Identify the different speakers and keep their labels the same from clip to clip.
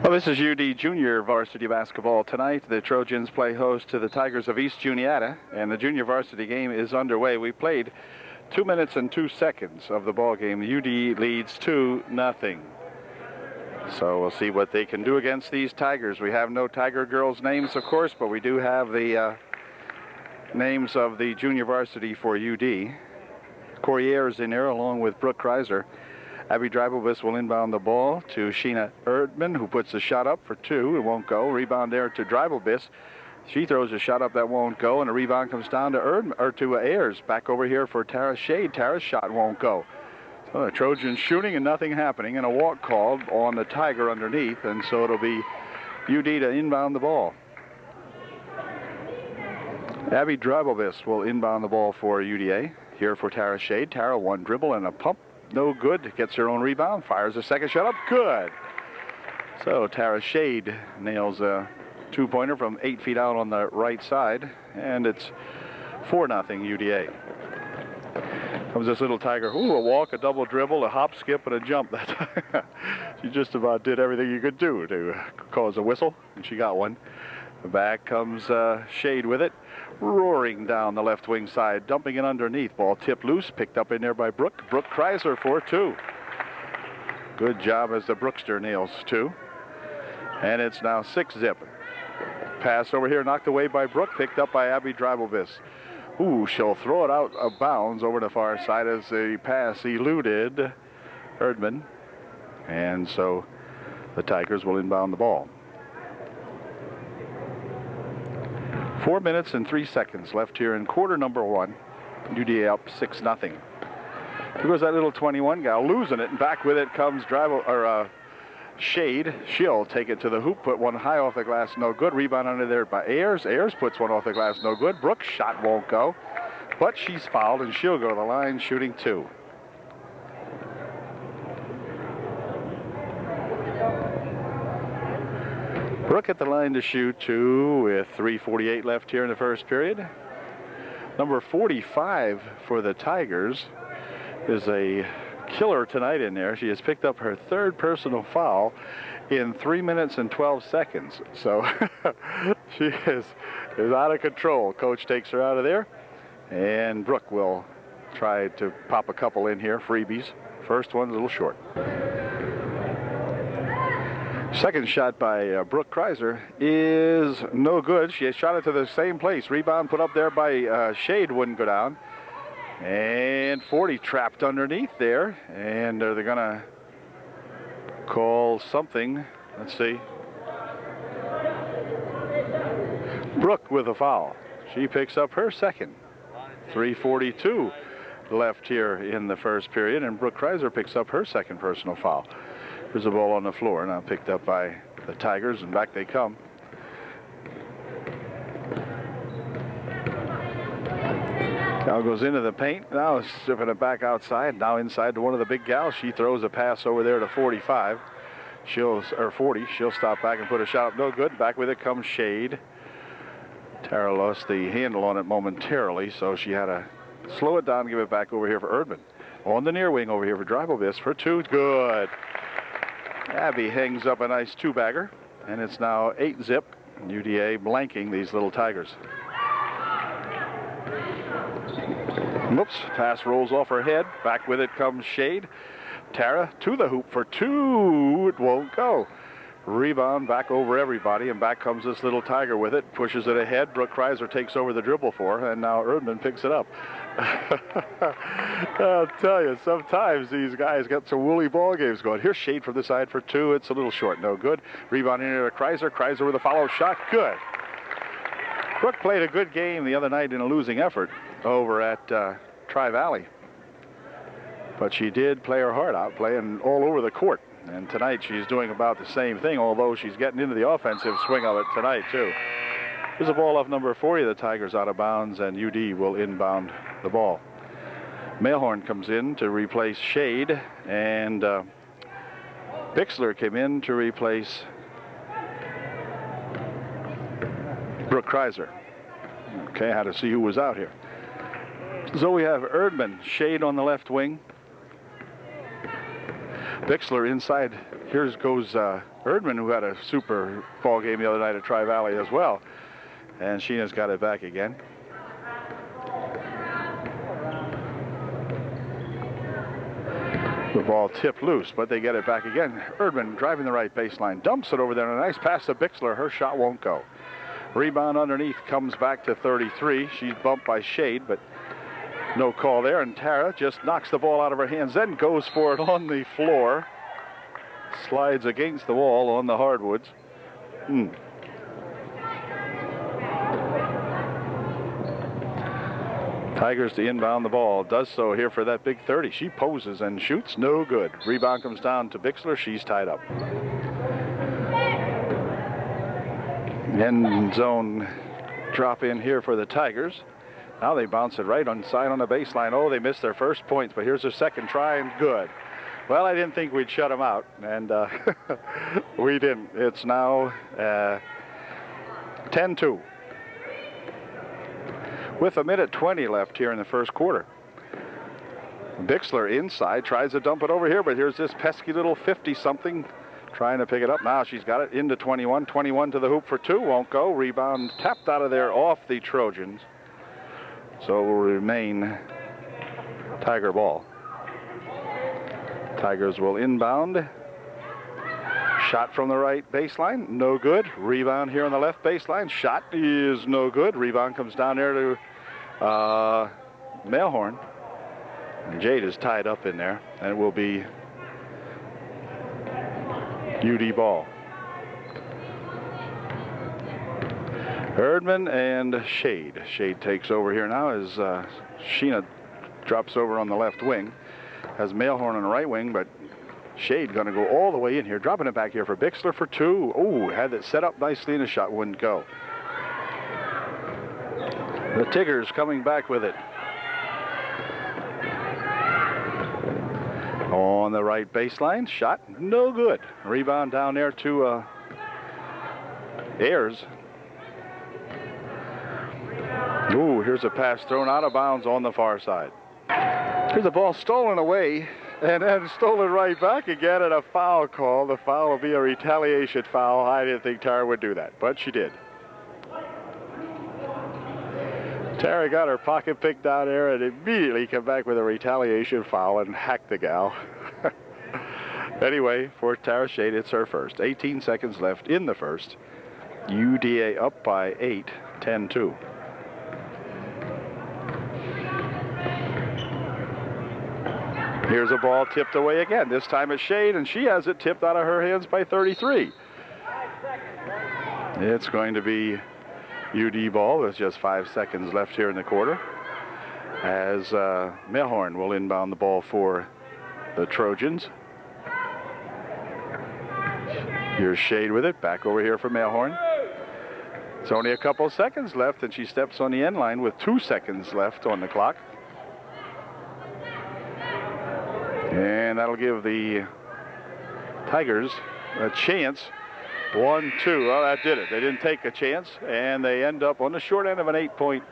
Speaker 1: Well, this is UD Junior Varsity Basketball tonight. The Trojans play host to the Tigers of East Juniata, and the Junior Varsity game is underway. We played 2 minutes and 2 seconds of the ball game. UD leads 2-0. So we'll see what they can do against these Tigers. We have no Tiger girls' names, of course, but we do have the names of the Junior Varsity for UD. Corriere is in there along with Brooke Kreiser. Abby Dreibelvis will inbound the ball to Sheena Erdman, who puts the shot up for two. It won't go. Rebound there to Dreibelvis. She throws a shot up that won't go, and the rebound comes down to Ayers. Back over here for Tara Shade. Tara's shot won't go. So the Trojans shooting and nothing happening, and a walk called on the Tiger underneath, and so it'll be UD to inbound the ball. Abby Dreibelvis will inbound the ball for UDA. Here for Tara Shade. Tara, one dribble and a pump. No good. Gets her own rebound. Fires a second shot up. Good. So Tara Shade nails a two-pointer from 8 feet out on the right side. And it's 4-0 UDA. Comes this little Tiger. Ooh, a walk, a double dribble, a hop, skip, and a jump. She just about did everything you could do to cause a whistle. And she got one. Back comes Shade with it. Roaring down the left wing side, dumping it underneath. Ball tipped loose, picked up in there by Brooke. Brooke Kreiser for two. Good job as the Brookster nails two. And it's now 6-0. Pass over here, knocked away by Brooke, picked up by Abby Dreibelvis. Ooh, she'll throw it out of bounds over the far side as the pass eluded Erdman. And so the Tigers will inbound the ball. 4 minutes and 3 seconds left here in quarter number one. UDA up 6-0. Here goes that little 21 gal, losing it, and back with it comes Shade. She'll take it to the hoop, put one high off the glass, no good. Rebound under there by Ayers. Ayers puts one off the glass, no good. Brooks' shot won't go, but she's fouled, and she'll go to the line shooting two. Brooke at the line to shoot two with 3:48 left here in the first period. Number 45 for the Tigers is a killer tonight in there. She has picked up her third personal foul in 3 minutes and 12 seconds. So she is out of control. Coach takes her out of there, and Brooke will try to pop a couple in here, freebies. First one's a little short. Second shot by Brooke Kreiser is no good. She has shot it to the same place. Rebound put up there by Shade, wouldn't go down. And 40 trapped underneath there. And they're going to call something. Let's see. Brooke with a foul. She picks up her second. 3:42 left here in the first period. And Brooke Kreiser picks up her second personal foul. There's a ball on the floor, now picked up by the Tigers, and back they come. Gal goes into the paint, now stripping it back outside, now inside to one of the big gals. She throws a pass over there to 45. 40. She'll stop back and put a shot up, no good. Back with it comes Shade. Tara lost the handle on it momentarily, so she had to slow it down and give it back over here for Erdman. On the near wing over here for Dreibelvis for two, good. Abby hangs up a nice two-bagger, and it's now 8-0. UDA blanking these little Tigers. Whoops, pass rolls off her head. Back with it comes Shade. Tara to the hoop for two. It won't go. Rebound back over everybody, and back comes this little Tiger with it. Pushes it ahead. Brooke Kreiser takes over the dribble for her, and now Erdman picks it up. I'll tell you, sometimes these guys got some woolly ball games going. Here's Shade from the side for two. It's a little short, no good. Rebound in to Kreiser. Kreiser with a follow shot, good. Brooke played a good game the other night in a losing effort over at Tri-Valley. But she did play her heart out, playing all over the court. And tonight she's doing about the same thing, although she's getting into the offensive swing of it tonight, too. There's a ball off number 40. The Tigers out of bounds, and UD will inbound the ball. Mailhorn comes in to replace Shade, and Bixler came in to replace Brooke Kreiser. Okay, had to see who was out here. So we have Erdman, Shade on the left wing. Bixler inside Here goes Erdman, who had a super ball game the other night at Tri-Valley as well. And Sheena's got it back again. The ball tipped loose, but they get it back again. Erdman driving the right baseline, dumps it over there, and a nice pass to Bixler. Her shot won't go. Rebound underneath comes back to 33. She's bumped by Shade, but no call there, and Tara just knocks the ball out of her hands, then goes for it on the floor. Slides against the wall on the hardwoods. Tigers to inbound the ball. Does so here for that big 30. She poses and shoots. No good. Rebound comes down to Bixler. She's tied up. End zone drop in here for the Tigers. Now they bounce it right inside on the baseline. Oh, they missed their first points, but here's their second try, and good. Well, I didn't think we'd shut them out, and we didn't. It's now 10-2. With 1:20 left here in the first quarter. Bixler inside, tries to dump it over here, but here's this pesky little 50-something trying to pick it up. Now she's got it into 21. 21 to the hoop for two, won't go. Rebound tapped out of there off the Trojans. So will remain Tiger ball. Tigers will inbound. Shot from the right baseline, no good. Rebound here on the left baseline. Shot is no good. Rebound comes down there to Mailhorn. And Jade is tied up in there, and it will be UD ball. Erdman and Shade. Shade takes over here now as Sheena drops over on the left wing. Has Mailhorn on the right wing, but Shade going to go all the way in here, dropping it back here for Bixler for two. Oh, had it set up nicely and a shot wouldn't go. The Tigers coming back with it. On the right baseline, shot no good. Rebound down there to Ayers. Ooh, here's a pass thrown out of bounds on the far side. Here's a ball stolen away and then stolen right back again, and a foul call. The foul will be a retaliation foul. I didn't think Tara would do that, but she did. Tara got her pocket picked down there and immediately come back with a retaliation foul and hacked the gal. Anyway, for Tara Shade, it's her first. 18 seconds left in the first. UDA up by 8, 10-2. Here's a ball tipped away again. This time it's Shade, and she has it tipped out of her hands by 33. It's going to be UD ball with just 5 seconds left here in the quarter, as Mailhorn will inbound the ball for the Trojans. Here's Shade with it, back over here for Mailhorn. It's only a couple seconds left, and she steps on the end line with 2 seconds left on the clock. And that'll give the Tigers a chance. 1-2. Well, that did it. They didn't take a chance, and they end up on the short end of an 8-point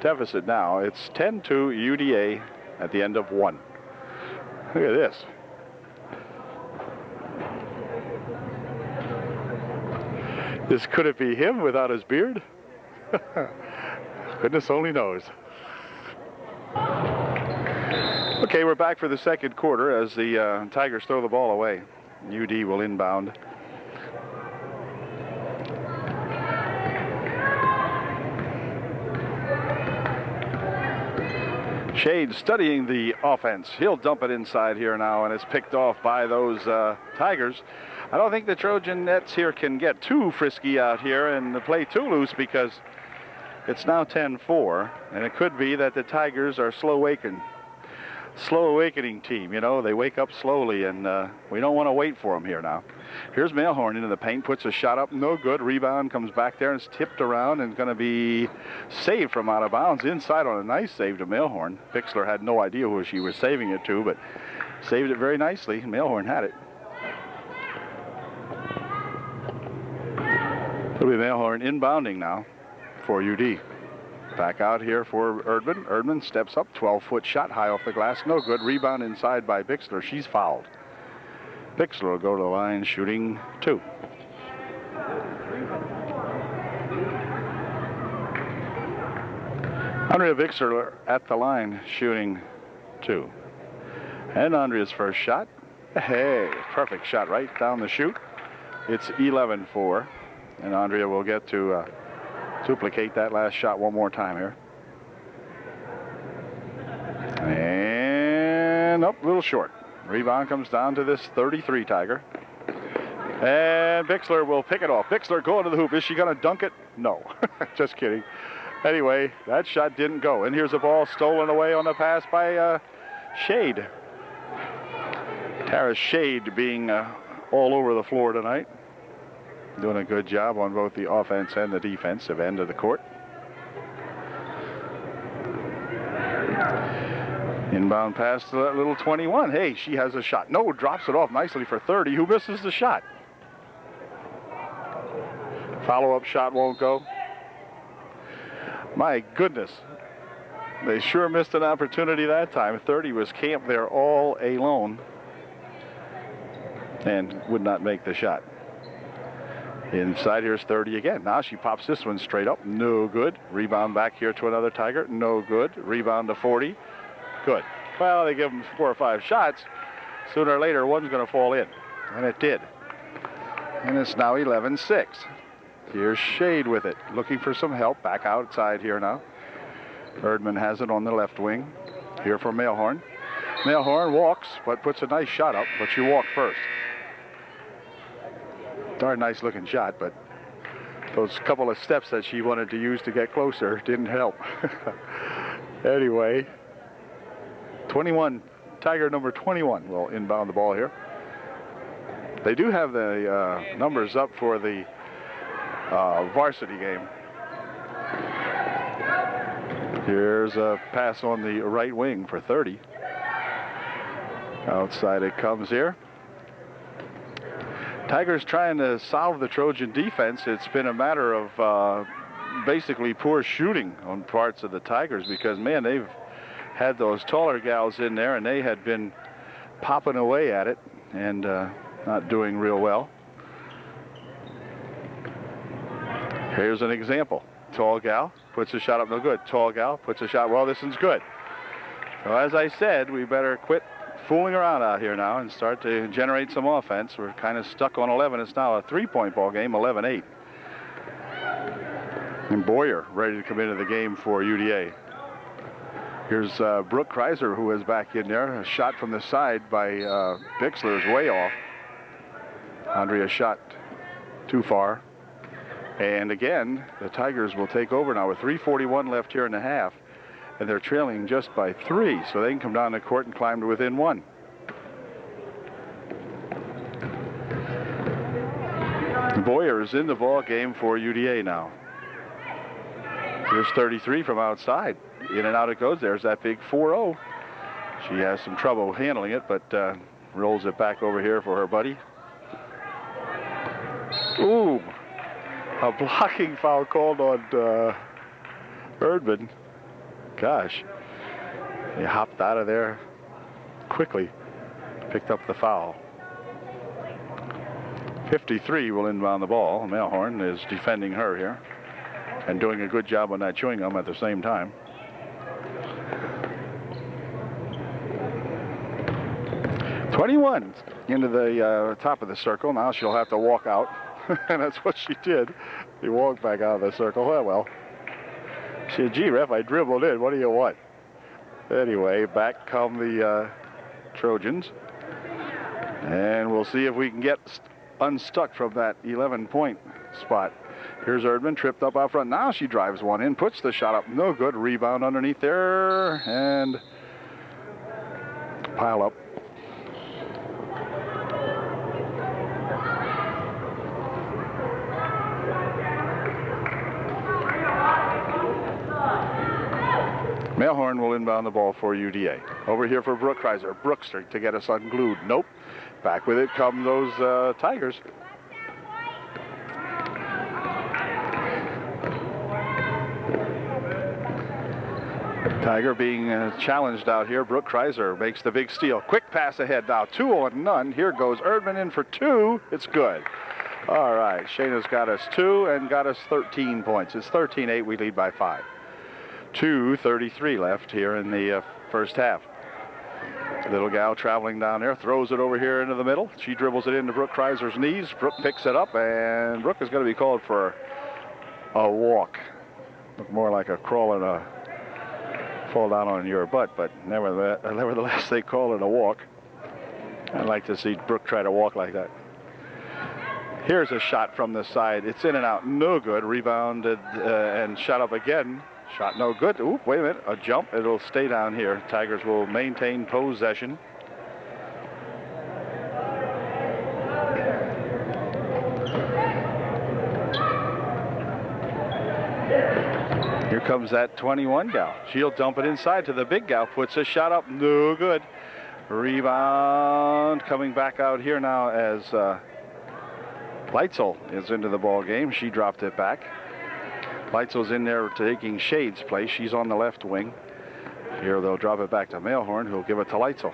Speaker 1: deficit now. It's 10-2 UDA at the end of 1. Look at this. Could it be him without his beard? Goodness only knows. Okay, we're back for the second quarter as the Tigers throw the ball away. UD will inbound. Shade studying the offense. He'll dump it inside here now, and it's picked off by those Tigers. I don't think the Trojan nets here can get too frisky out here and play too loose, because it's now 10-4, and it could be that the Tigers are slow awakening team. You know, they wake up slowly, and we don't want to wait for them here now. Here's Mailhorn into the paint, puts a shot up, no good. Rebound comes back there and it's tipped around and going to be saved from out of bounds inside on a nice save to Mailhorn. Bixler had no idea who she was saving it to, but saved it very nicely. Mailhorn had it. It'll be Mailhorn inbounding now for UD. Back out here for Erdman. Erdman steps up, 12-foot shot high off the glass, no good. Rebound inside by Bixler. She's fouled. Bixler will go to the line shooting 2. Andrea Bixler at the line shooting 2. And Andrea's first shot. Hey, perfect shot right down the chute. It's 11-4. And Andrea will get to duplicate that last shot one more time here. And up, a little short. Rebound comes down to this 33 Tiger. And Bixler will pick it off. Bixler going to the hoop. Is she going to dunk it? No. Just kidding. Anyway, that shot didn't go. And here's a ball stolen away on the pass by Shade. Tara Shade being all over the floor tonight. Doing a good job on both the offense and the defensive end of the court. Inbound pass to that little 21. Hey, she has a shot. No, drops it off nicely for 30. Who misses the shot? Follow-up shot won't go. My goodness. They sure missed an opportunity that time. 30 was camped there all alone and would not make the shot. Inside here's 30 again. Now she pops this one straight up. No good. Rebound back here to another Tiger. No good. Rebound to 40. Good. Well, they give them 4 or 5 shots. Sooner or later, one's going to fall in. And it did. And it's now 11-6. Here's Shade with it. Looking for some help. Back outside here now. Erdman has it on the left wing. Here for Mailhorn. Mailhorn walks, but puts a nice shot up. But you walk first. Darn nice looking shot, but those couple of steps that she wanted to use to get closer didn't help. Anyway, 21, Tiger number 21 will inbound the ball here. They do have the numbers up for the varsity game. Here's a pass on the right wing for 30. Outside it comes here. Tigers trying to solve the Trojan defense. It's been a matter of basically poor shooting on parts of the Tigers because, man, they've had those taller gals in there and they had been popping away at it and not doing real well. Here's an example. Tall gal puts a shot up, no good. Tall gal puts a shot, well, this one's good. So as I said, we better quit fooling around out here now and start to generate some offense. We're kind of stuck on 11. It's now a 3-point ball game, 11-8. And Boyer ready to come into the game for UDA. Here's Brooke Kreiser, who is back in there. A shot from the side by Bixler is way off. Andrea shot too far. And again, the Tigers will take over now with 3:41 left here in the half. And they're trailing just by 3, so they can come down the court and climb to within 1. Boyer is in the ball game for UDA now. Here's 33 from outside. In and out it goes. There's that big 4-0. She has some trouble handling it, but rolls it back over here for her buddy. Ooh, a blocking foul called on Erdman. Gosh, he hopped out of there quickly, picked up the foul. 53 will inbound the ball. Mailhorn is defending her here and doing a good job on that chewing gum at the same time. '21 into the top of the circle. Now she'll have to walk out, and that's what she did. She walked back out of the circle. Well. She said, gee, ref, I dribbled in. What do you want? Anyway, back come the Trojans. And we'll see if we can get unstuck from that 11-point spot. Here's Erdman, tripped up out front. Now she drives one in, puts the shot up. No good. Rebound underneath there. And pile up. Mailhorn will inbound the ball for UDA. Over here for Brooke Kreiser. Brooks to get us unglued. Nope. Back with it come those Tigers. Tiger being challenged out here. Brooke Kreiser makes the big steal. Quick pass ahead now. 2-0. Here goes Erdman in for 2. It's good. All right. Shayna's got us 2 and got us 13 points. It's 13-8. We lead by 5. 2:33 left here in the first half. Little gal traveling down there, throws it over here into the middle. She dribbles it into Brooke Kreiser's knees. Brooke picks it up, and Brooke is going to be called for a walk. Look more like a crawl and a fall down on your butt, but nevertheless they call it a walk. I'd like to see Brooke try to walk like that. Here's a shot from the side. It's in and out, no good. Rebounded and shot up again. Shot no good. Oop, wait a minute, a jump. It'll stay down here. Tigers will maintain possession. Here comes that 21 gal. She'll dump it inside to the big gal. Puts a shot up, no good. Rebound coming back out here now as Leitzel is into the ball game. She dropped it back. Leitzel's in there taking Shade's place. She's on the left wing. Here they'll drop it back to Mailhorn, who'll give it to Leitzel.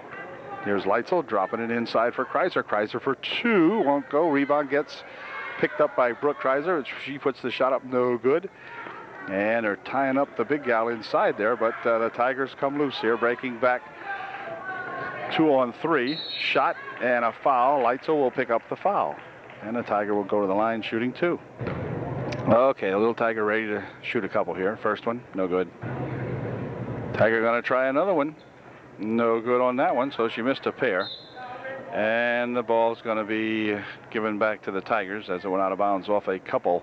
Speaker 1: Here's Leitzel dropping it inside for Kreiser. Kreiser for 2, won't go. Rebound gets picked up by Brooke Kreiser. She puts the shot up, no good. And they're tying up the big gal inside there, but the Tigers come loose here, breaking back 2-on-3. Shot and a foul. Leitzel will pick up the foul. And the Tiger will go to the line shooting 2. Okay, a little Tiger ready to shoot a couple here. First one, no good. Tiger going to try another one. No good on that one, so she missed a pair. And the ball's going to be given back to the Tigers as it went out of bounds off a couple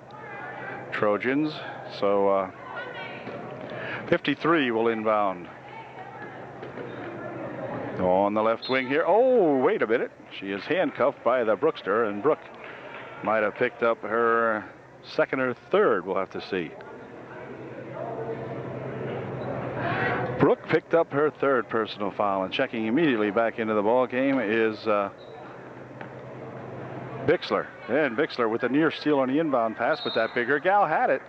Speaker 1: Trojans. So 53 will inbound. On the left wing here. Oh, wait a minute. She is handcuffed by the Brookster, and Brooke might have picked up her second or third. We'll have to see. Brooke picked up her third personal foul, and checking immediately back into the ball game is Bixler. And Bixler with a near steal on the inbound pass, but that bigger gal had it.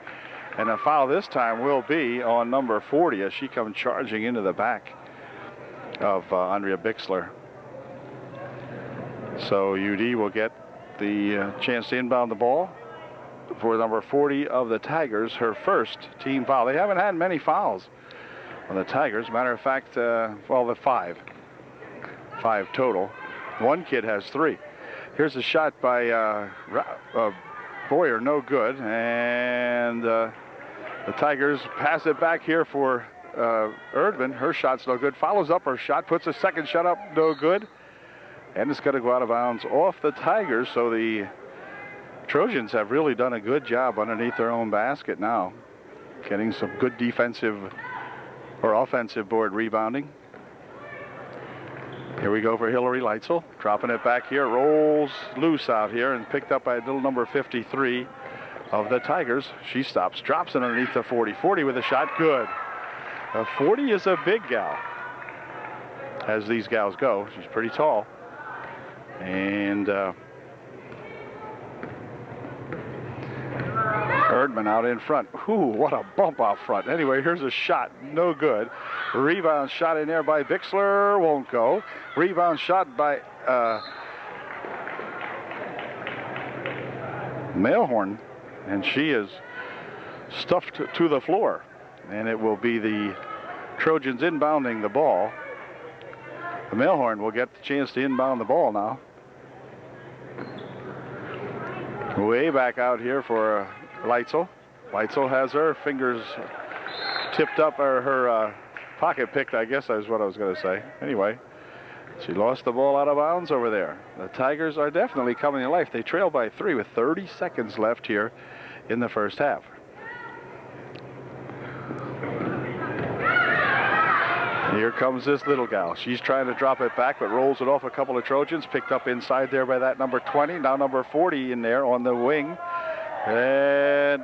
Speaker 1: And a foul this time will be on number 40 as she comes charging into the back of Andrea Bixler. So UD will get the chance to inbound the ball for number 40 of the Tigers, her first team foul. They haven't had many fouls on the Tigers. Matter of fact, well, the 5 total. One kid has 3. Here's a shot by Boyer, no good, and the Tigers pass it back here for Erdman. Her shot's no good. Follows up her shot, puts a second shot up, no good, and it's going to go out of bounds off the Tigers. So the Trojans have really done a good job underneath their own basket now, getting some good defensive or offensive board rebounding. Here we go for Hillary Leitzel, dropping it back here, rolls loose out here and picked up by little number 53 of the Tigers. She stops, drops it underneath the 40. 40 with a shot, good. 40 is a big gal, as these gals go. She's pretty tall. And Erdman out in front. Ooh, what a bump out front. Anyway, here's a shot, no good. Rebound shot in there by Bixler, won't go. Rebound shot by Mailhorn, and she is stuffed to the floor. And it will be the Trojans inbounding the ball. The Mailhorn will get the chance to inbound the ball now. Way back out here for Leitzel. Leitzel has her fingers tipped up, or her pocket picked, I guess is what I was going to say. Anyway, she lost the ball out of bounds over there. The Tigers are definitely coming to life. They trail by 3 with 30 seconds left here in the first half. Here comes this little gal. She's trying to drop it back, but rolls it off a couple of Trojans. Picked up inside there by that number 20. Now number 40 in there on the wing. And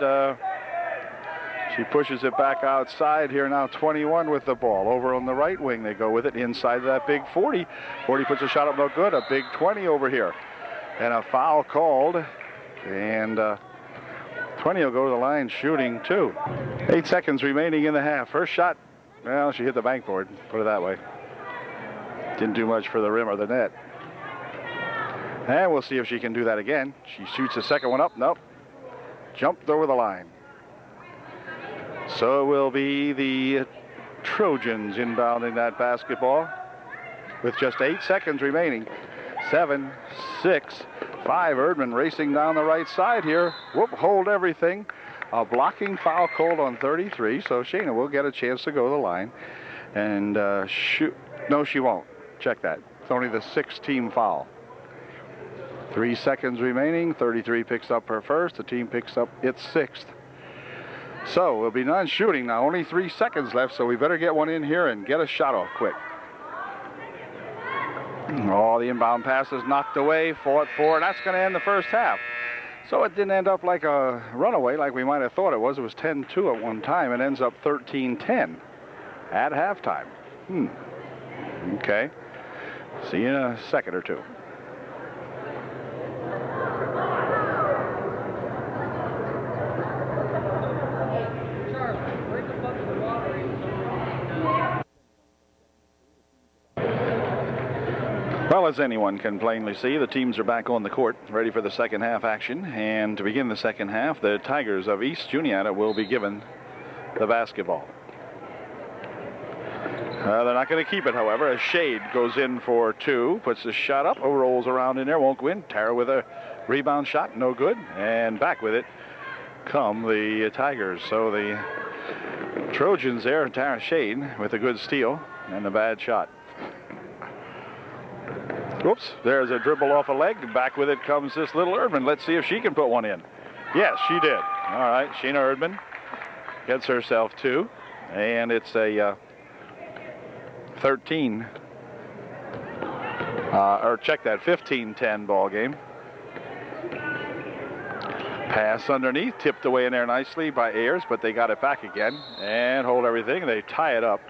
Speaker 1: she pushes it back outside here now. 21 with the ball. Over on the right wing they go with it inside that big 40. 40 puts a shot up, no good. A big 20 over here. And a foul called. And 20 will go to the line shooting 2. 8 seconds remaining in the half. First shot Well, she hit the backboard, put it that way. Didn't do much for the rim or the net. And we'll see if she can do that again. She shoots the second one up. Nope. Jumped over the line. So it will be the Trojans inbounding that basketball with just 8 seconds remaining. 7, 6, 5. Erdman racing down the right side here. Whoop, hold everything. A blocking foul called on 33, so Shayna will get a chance to go to the line and shoot. No, she won't. Check that. It's only the 6th team foul. 3 seconds remaining. 33 picks up her first. The team picks up its 6th. So it'll be non-shooting now. Only 3 seconds left, so we better get one in here and get a shot off quick. Oh, the inbound pass is knocked away. Fought for, and that's going to end the first half. So it didn't end up like a runaway like we might have thought it was. It was 10-2 at one time. It ends up 13-10 at halftime. Okay. See you in a second or two. Well, as anyone can plainly see, the teams are back on the court, ready for the second half action. And to begin the second half, the Tigers of East Juniata will be given the basketball. They're not going to keep it, however, as Shade goes in for 2, puts the shot up, rolls around in there, won't go in. Tara with a rebound shot, no good. And back with it come the Tigers. So the Trojans there, Tara Shade with a good steal and a bad shot. Whoops, there's a dribble off a leg. Back with it comes this little Erdman. Let's see if she can put one in. Yes, she did. All right, Sheena Erdman gets herself 2. And it's a 13, or check that, 15-10 ball game. Pass underneath, tipped away in there nicely by Ayers, but they got it back again and hold everything. They tie it up.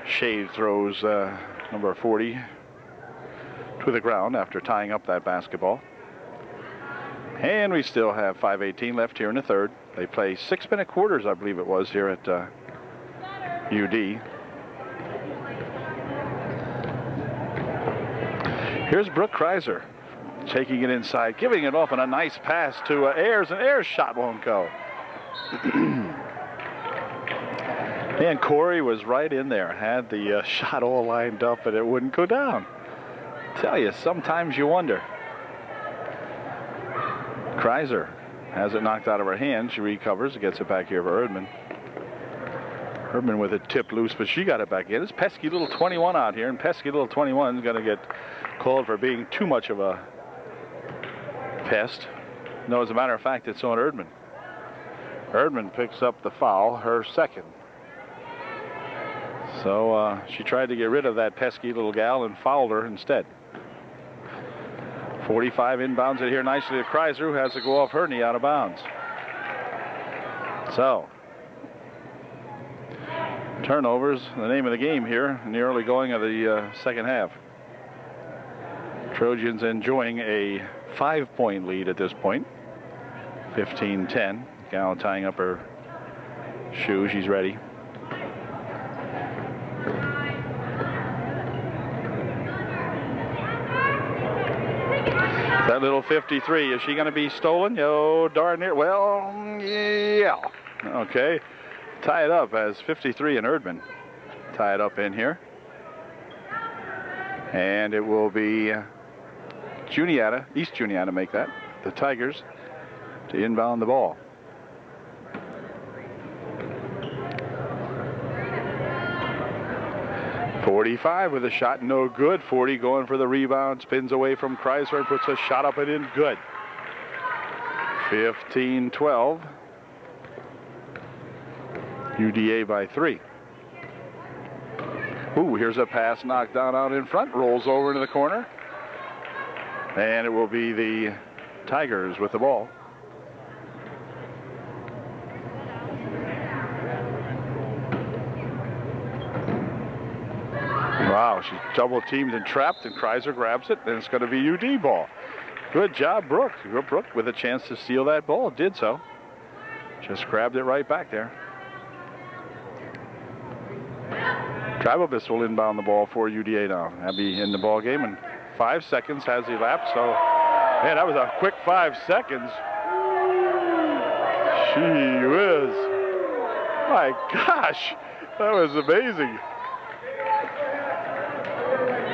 Speaker 1: Shade throws number 40 to the ground after tying up that basketball. And we still have 5:18 left here in the third. They play 6-minute quarters, I believe it was, here at UD. Here's Brooke Kreiser taking it inside, giving it off on a nice pass to Ayers, and Ayers' shot won't go. And Corey was right in there, had the shot all lined up, and it wouldn't go down. Tell you, sometimes you wonder. Kreiser has it knocked out of her hand. She recovers, gets it back here for Erdman. Erdman with it tipped loose, but she got it back in. It's pesky little 21 out here, and pesky little 21 is going to get called for being too much of a pest. No, as a matter of fact, it's on Erdman. Erdman picks up the foul, her second. So she tried to get rid of that pesky little gal and fouled her instead. 45 inbounds it here nicely to Kreiser, who has to go off her knee out of bounds. So, turnovers, the name of the game here in the early going of the second half. Trojans enjoying a 5-point lead at this point. 15-10. Gal tying up her shoe. She's ready. That little 53, is she going to be stolen? Oh, darn near. Well, yeah. Okay. Tie it up as 53 and Erdman tie it up in here. And it will be Juniata, East Juniata make that. The Tigers to inbound the ball. .45 with a shot, no good. 40 going for the rebound, spins away from Kreiser and puts a shot up and in, good. 15-12. UDA by 3. Ooh, here's a pass knocked down out in front, rolls over into the corner. And it will be the Tigers with the ball. Wow, she's double teamed and trapped, and Kreiser grabs it, and it's going to be UD ball. Good job, Brooke. Brooke with a chance to steal that ball, did so. Just grabbed it right back there. Drivobis will inbound the ball for UDA now. Abby in the ball game, and 5 seconds has elapsed. So, man, that was a quick 5 seconds. Gee whiz. My gosh, that was amazing.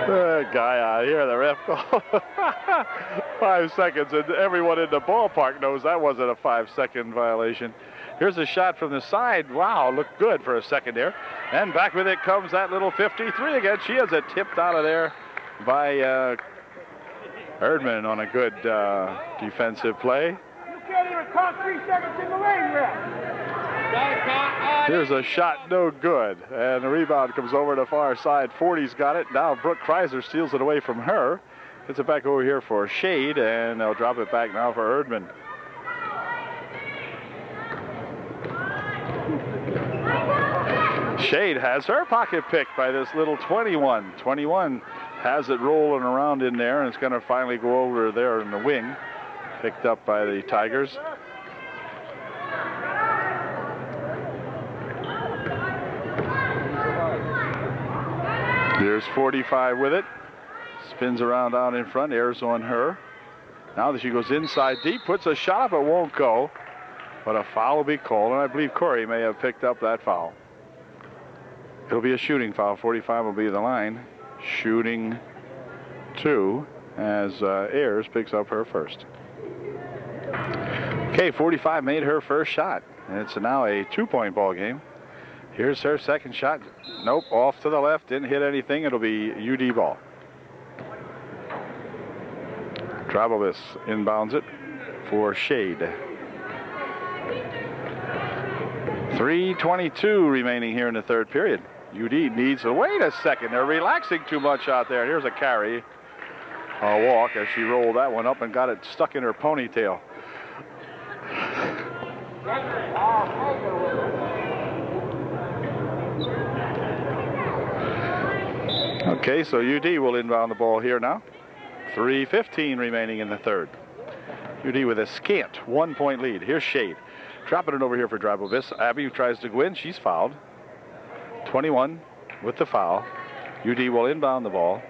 Speaker 1: Guy out here, the ref called 5 seconds, and everyone in the ballpark knows that wasn't a 5-second violation. Here's a shot from the side. Wow, looked good for a second there. And back with it comes that little 53 again. She has it tipped out of there by Erdman on a good defensive play.
Speaker 2: You can't even count 3 seconds in the lane, ref.
Speaker 1: Here's a shot, no good. And the rebound comes over to the far side. 40's got it. Now Brooke Kreiser steals it away from her. Gets it back over here for Shade, and they'll drop it back now for Erdman. Shade has her pocket picked by this little 21. 21 has it rolling around in there, and it's going to finally go over there in the wing. Picked up by the Tigers. Here's 45 with it. Spins around out in front, airs on her. Now that she goes inside deep, puts a shot up, it won't go. But a foul will be called, and I believe Corey may have picked up that foul. It'll be a shooting foul. 45 will be the line. Shooting 2 as Ayers picks up her first. Okay, 45 made her first shot, and it's now a 2-point ball game. Here's her second shot. Nope, off to the left, didn't hit anything. It'll be UD ball. Drabovich inbounds it for Shade. 3:22 remaining here in the third period. UD needs to wait a second. They're relaxing too much out there. Here's a carry, a walk as she rolled that one up and got it stuck in her ponytail. Okay, so UD will inbound the ball here now. 3:15 remaining in the third. UD with a scant 1-point lead. Here's Shade. Dropping it over here for Drabovich. Abby tries to go in. She's fouled. 21 with the foul. UD will inbound the ball.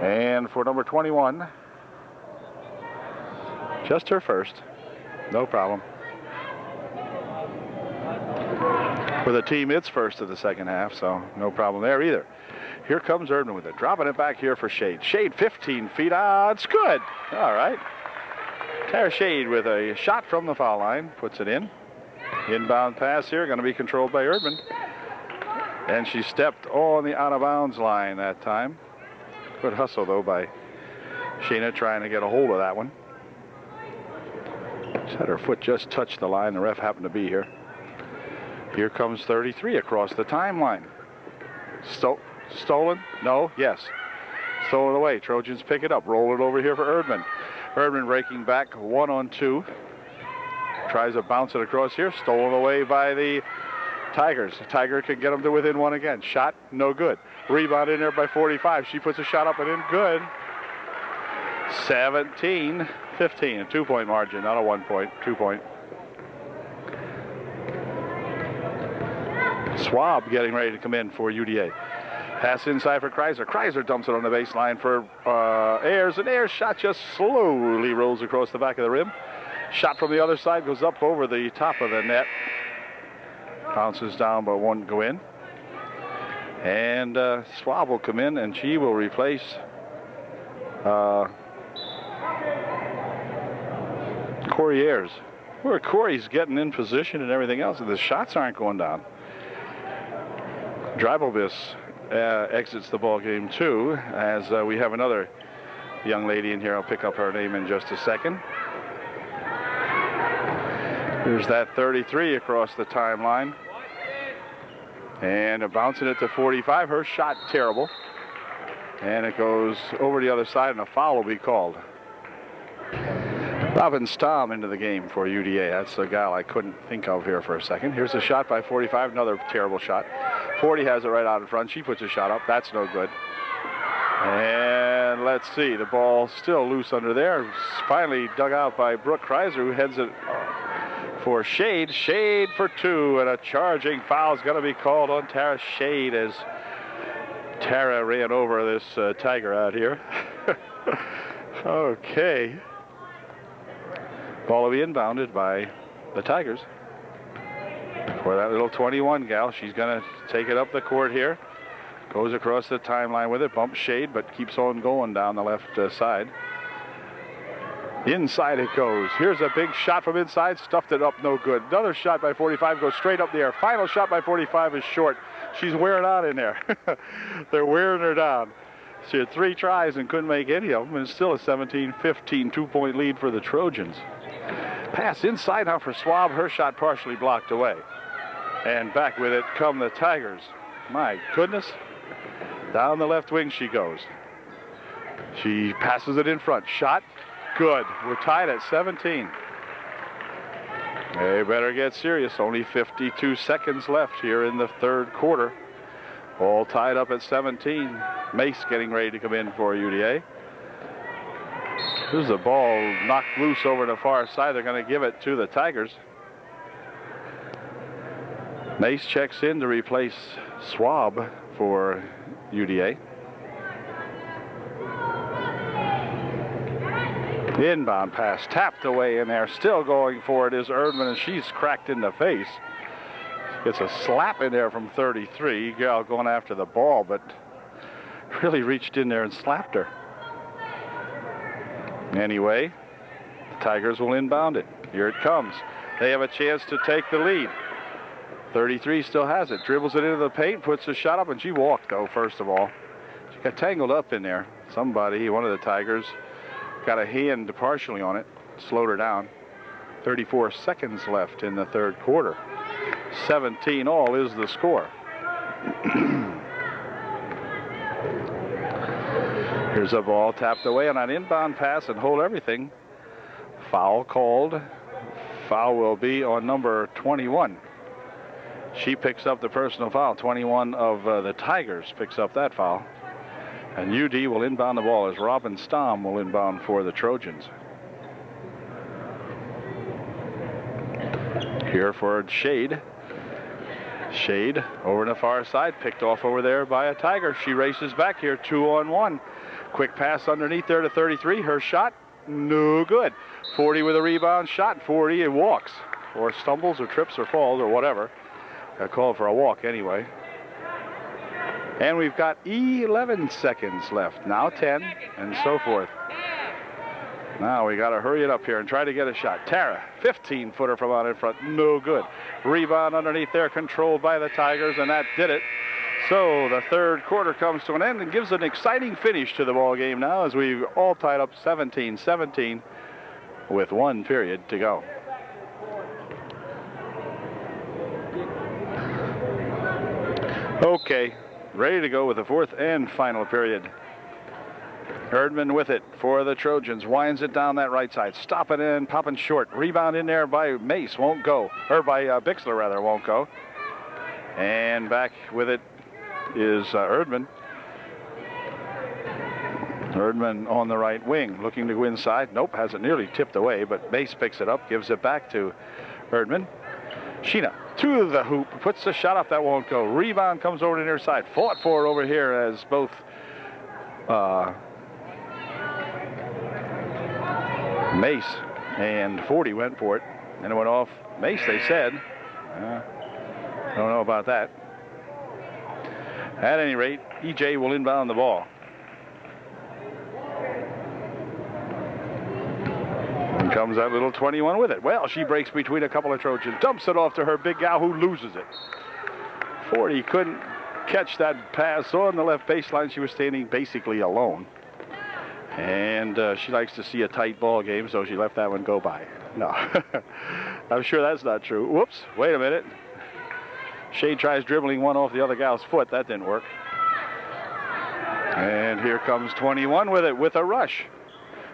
Speaker 1: And for number 21, just her first. No problem. For the team, it's first of the second half, so no problem there either. Here comes Erdman with it. Dropping it back here for Shade. Shade 15 feet. It's good. All right. Tara Shade with a shot from the foul line. Puts it in. Inbound pass here. Going to be controlled by Erdman. And she stepped on the out-of-bounds line that time. Good hustle, though, by Sheena trying to get a hold of that one. She had her foot just touch the line. The ref happened to be here. Here comes 33 across the timeline. Stolen? No? Yes. Stolen away. Trojans pick it up. Roll it over here for Erdman. Erdman breaking back 1-on-2. Tries to bounce it across here. Stolen away by the Tigers. Tiger can get them to within 1 again. Shot, no good. Rebound in there by 45. She puts a shot up and in. Good. 17-15. A 2-point margin, not a 1-point. 2-point. Swab getting ready to come in for UDA. Pass inside for Kreiser. Kreiser dumps it on the baseline for Ayers, and Ayers' shot just slowly rolls across the back of the rim. Shot from the other side goes up over the top of the net. Bounces down but won't go in. And Swab will come in, and she will replace Corey Ayers. Where Corey's getting in position and everything else, and the shots aren't going down. Drabovich exits the ball game too, as we have another young lady in here. I'll pick up her name in just a second. There's that 33 across the timeline. And bouncing it to 45. Her shot terrible. And it goes over the other side, and a foul will be called. Robin Stamm into the game for UDA. That's the gal I couldn't think of here for a second. Here's a shot by 45, another terrible shot. 40 has it right out in front. She puts a shot up. That's no good. And let's see, the ball still loose under there. Finally dug out by Brooke Kreiser, who heads it for Shade. Shade for 2, and a charging foul is going to be called on Tara Shade as Tara ran over this Tiger out here. Okay. Ball will be inbounded by the Tigers. For that little 21 gal, she's going to take it up the court here. Goes across the timeline with it, bumps Shade, but keeps on going down the left side. Inside it goes. Here's a big shot from inside, stuffed it up, no good. Another shot by 45 goes straight up the air. Final shot by 45 is short. She's wearing out in there. They're wearing her down. She had 3 tries and couldn't make any of them, and it's still a 17-15 2-point lead for the Trojans. Pass inside now for Schwab. Her shot partially blocked away. And back with it come the Tigers. My goodness. Down the left wing she goes. She passes it in front. Shot. Good. We're tied at 17. They better get serious. Only 52 seconds left here in the third quarter. All tied up at 17. Mace getting ready to come in for UDA. There's a ball knocked loose over the far side. They're going to give it to the Tigers. Mace checks in to replace Schwab for UDA. Inbound pass tapped away in there. Still going for it is Erdman, and she's cracked in the face. Gets a slap in there from 33. Gal going after the ball, but really reached in there and slapped her. Anyway, the Tigers will inbound it. Here it comes. They have a chance to take the lead. 33 still has it. Dribbles it into the paint, puts a shot up, and she walked, though, first of all. She got tangled up in there. Somebody, one of the Tigers, got a hand partially on it, slowed her down. 34 seconds left in the third quarter. 17 all is the score. Here's a ball tapped away on an inbound pass and hold everything. Foul called. Foul will be on number 21. She picks up the personal foul. 21 of the Tigers picks up that foul. And UD will inbound the ball as Robin Stamm will inbound for the Trojans. Here for Shade. Shade over on the far side, picked off over there by a Tiger. She races back here, 2-on-1. Quick pass underneath there to 33. Her shot, no good. 40 with a rebound shot, 40 and walks. Or stumbles or trips or falls or whatever. Got called for a walk anyway. And we've got 11 seconds left. Now 10 and so forth. Now we got to hurry it up here and try to get a shot. Tara, 15-footer from out in front, no good. Rebound underneath there, controlled by the Tigers, and that did it. So the third quarter comes to an end and gives an exciting finish to the ball game now as we've all tied up 17-17 with 1 period to go. Okay, ready to go with the fourth and final period. Erdman with it for the Trojans. Winds it down that right side. Stopping in, popping short. Rebound in there by Mace. Won't go. Or by Bixler, rather, won't go. And back with it is Erdman. Erdman on the right wing. Looking to go inside. Nope, has it nearly tipped away. But Mace picks it up. Gives it back to Erdman. Sheena to the hoop. Puts the shot up. That won't go. Rebound comes over to the near side. Fought for over here as both... Mace and 40 went for it, and it went off Mace, they said. I don't know about that. At any rate, EJ will inbound the ball. And comes that little 21 with it. Well, she breaks between a couple of Trojans, dumps it off to her big gal who loses it. 40 couldn't catch that pass on the left baseline. She was standing basically alone. And she likes to see a tight ball game, so she left that one go by. No, I'm sure that's not true. Whoops, wait a minute. Shade tries dribbling one off the other gal's foot. That didn't work. And here comes 21 with it with a rush.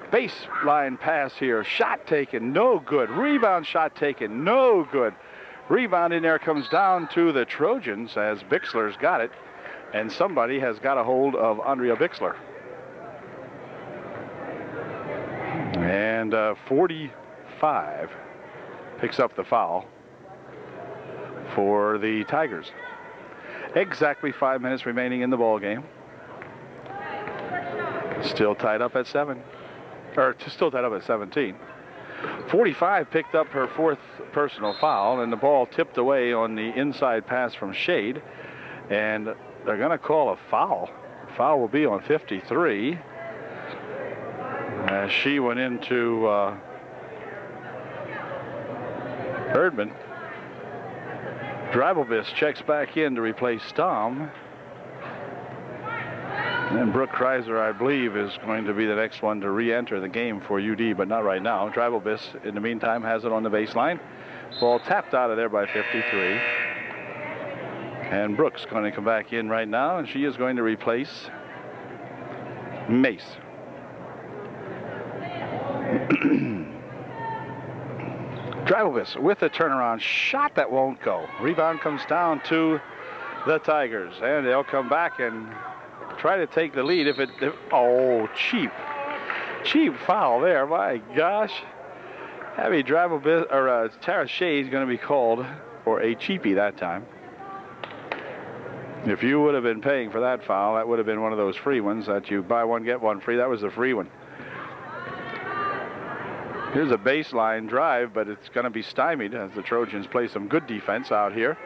Speaker 1: Baseline pass here. Shot taken, no good. Rebound shot taken, no good. Rebound in there comes down to the Trojans as Bixler's got it. And somebody has got a hold of Andrea Bixler. And 45 picks up the foul for the Tigers. Exactly 5 minutes remaining in the ball game. Still tied up at 7, or still tied up at 17. 45 picked up her 4th personal foul, and the ball tipped away on the inside pass from Shade, and they're going to call a foul. Foul will be on 53 as she went into Erdman. Dreibelbis checks back in to replace Stom. And Brooke Kreiser, I believe, is going to be the next one to re-enter the game for UD, but not right now. Dreibelbis, in the meantime, has it on the baseline. Ball tapped out of there by 53. And Brooks going to come back in right now, and she is going to replace Mace. Dreibelbis with the turnaround shot that won't go. Rebound comes down to the Tigers, and they'll come back and try to take the lead. Oh, cheap foul there. My gosh. Abby Dreibelbis, or Tara Shea is going to be called for a cheapie that time. If you would have been paying for that foul, that would have been one of those free ones that you buy one, get one free. That was the free one. Here's a baseline drive, but it's going to be stymied as the Trojans play some good defense out here.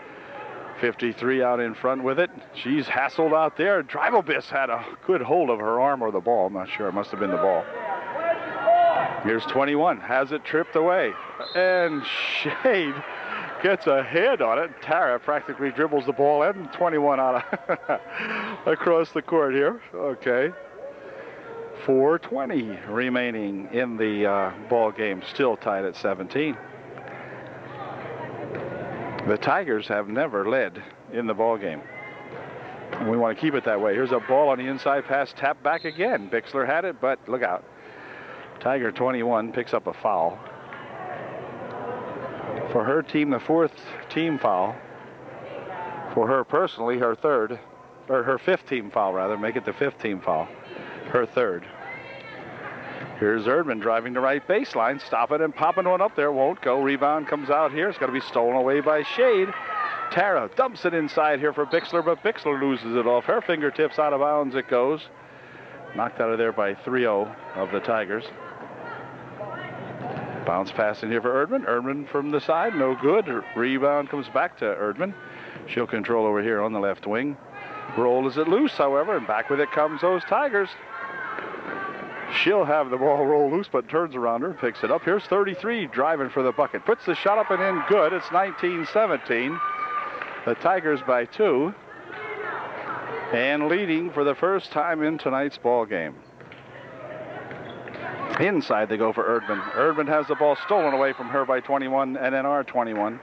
Speaker 1: 53 out in front with it. She's hassled out there. Dreibelbis had a good hold of her arm or the ball. I'm not sure. It must have been the ball. Here's 21. Has it tripped away. And Shade gets a head on it. Tara practically dribbles the ball and 21 out of across the court here. Okay. 4:20 remaining in the ball game. Still tied at 17. The Tigers have never led in the ball game. And we want to keep it that way. Here's a ball on the inside pass, tapped back again. Bixler had it, but look out. Tiger 21 picks up a foul. For her team, the 4th team foul. For her personally, her 3rd, or her 5th team foul rather, make it the 5th team foul. Her 3rd. Here's Erdman driving the right baseline, stopping and popping one up there, won't go. Rebound comes out here. It's going to be stolen away by Shade. Tara dumps it inside here for Bixler, but Bixler loses it off her fingertips. Out of bounds it goes. Knocked out of there by 3-0 of the Tigers. Bounce pass in here for Erdman. Erdman from the side, no good. Rebound comes back to Erdman. She'll control over here on the left wing. Roll is it loose, however, and back with it comes those Tigers. She'll have the ball roll loose, but turns around her, picks it up. Here's 33 driving for the bucket. Puts the shot up and in good. It's 19-17. The Tigers by 2. And leading for the first time in tonight's ball game. Inside they go for Erdman. Erdman has the ball stolen away from her by 21, and then our 21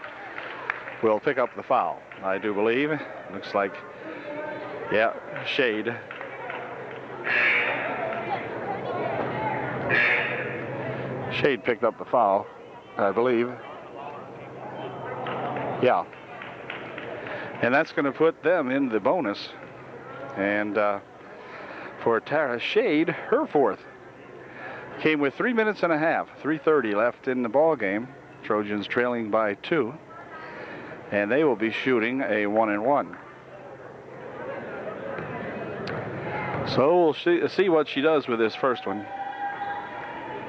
Speaker 1: will pick up the foul, I do believe. Looks like, yeah, Shade. Shade picked up the foul, I believe. Yeah. And that's going to put them in the bonus. And for Tara Shade, her 4th. Came with 3 minutes and a half, 3:30 left in the ball game. Trojans trailing by 2. And they will be shooting a 1-and-1. So we'll see what she does with this first one.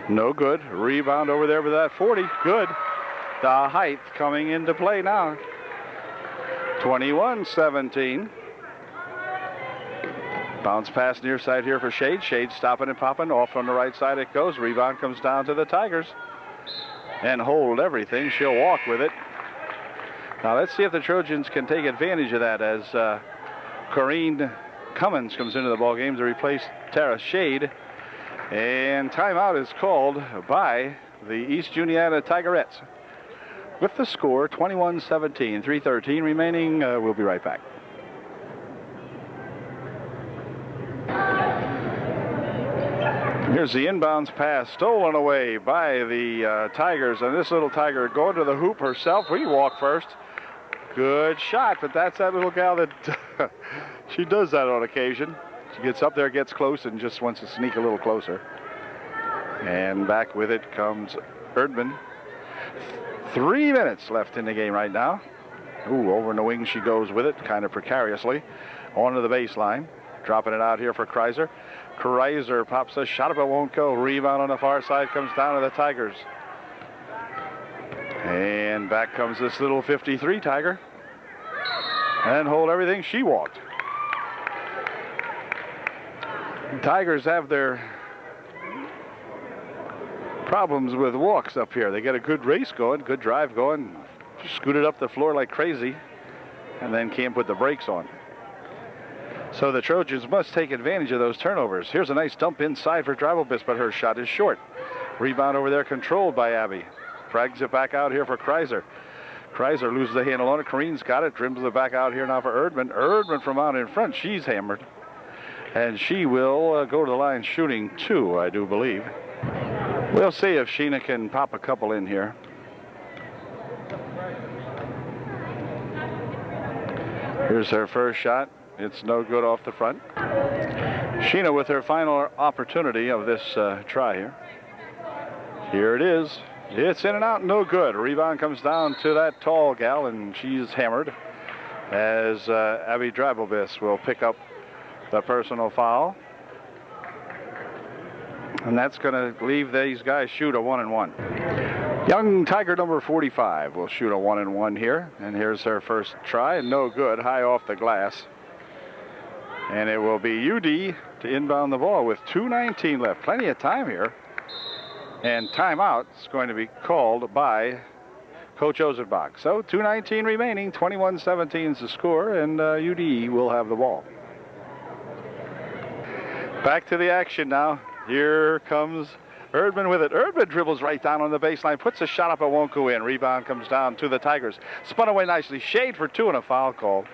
Speaker 1: No good. Rebound over there with that 40. Good. The height coming into play now. 21-17. Bounce pass near side here for Shade. Shade stopping and popping. Off on the right side it goes. Rebound comes down to the Tigers. And hold everything. She'll walk with it. Now let's see if the Trojans can take advantage of that as Corrine Cummins comes into the ball game to replace Tara Shade. And timeout is called by the East Juniata Tigerettes. With the score 21-17, 3:13 remaining. We'll be right back. Here's the inbounds pass stolen away by the Tigers. And this little Tiger going to the hoop herself. We walk first. Good shot, but that's that little gal that she does that on occasion. She gets up there, gets close, and just wants to sneak a little closer. And back with it comes Erdman. 3 minutes left in the game right now. Ooh, over in the wing she goes with it, kind of precariously. Onto the baseline. Dropping it out here for Kreiser. Kreiser pops a shot up, it won't go. Rebound on the far side comes down to the Tigers. And back comes this little 53 Tiger. And hold everything, she walked. Tigers have their problems with walks up here. They get a good race going, good drive going, scoot it up the floor like crazy, and then can't put the brakes on. So the Trojans must take advantage of those turnovers. Here's a nice dump inside for Drivelbis, but her shot is short. Rebound over there controlled by Abby. Drags it back out here for Kreiser. Kreiser loses the handle on it. Kareen's got it. Dribbles it back out here now for Erdman. Erdman from out in front. She's hammered. And she will go to the line shooting 2, I do believe. We'll see if Sheena can pop a couple in here. Here's her first shot. It's no good off the front. Sheena with her final opportunity of this try here. Here it is. It's in and out, no good. Rebound comes down to that tall gal, and she's hammered as Abby Drivelbis will pick up the personal foul. And that's going to leave these guys shoot a 1-and-1. Young Tiger number 45 will shoot a 1-and-1 here. And here's her first try, no good, high off the glass. And it will be UD to inbound the ball with 2:19 left. Plenty of time here. And timeout is going to be called by Coach Ozenbach. So 2:19 remaining, 21-17 is the score, and UD will have the ball. Back to the action now. Here comes Erdman with it. Erdman dribbles right down on the baseline, puts a shot up, it won't go in. Rebound comes down to the Tigers. Spun away nicely. Shade for 2 and a foul called.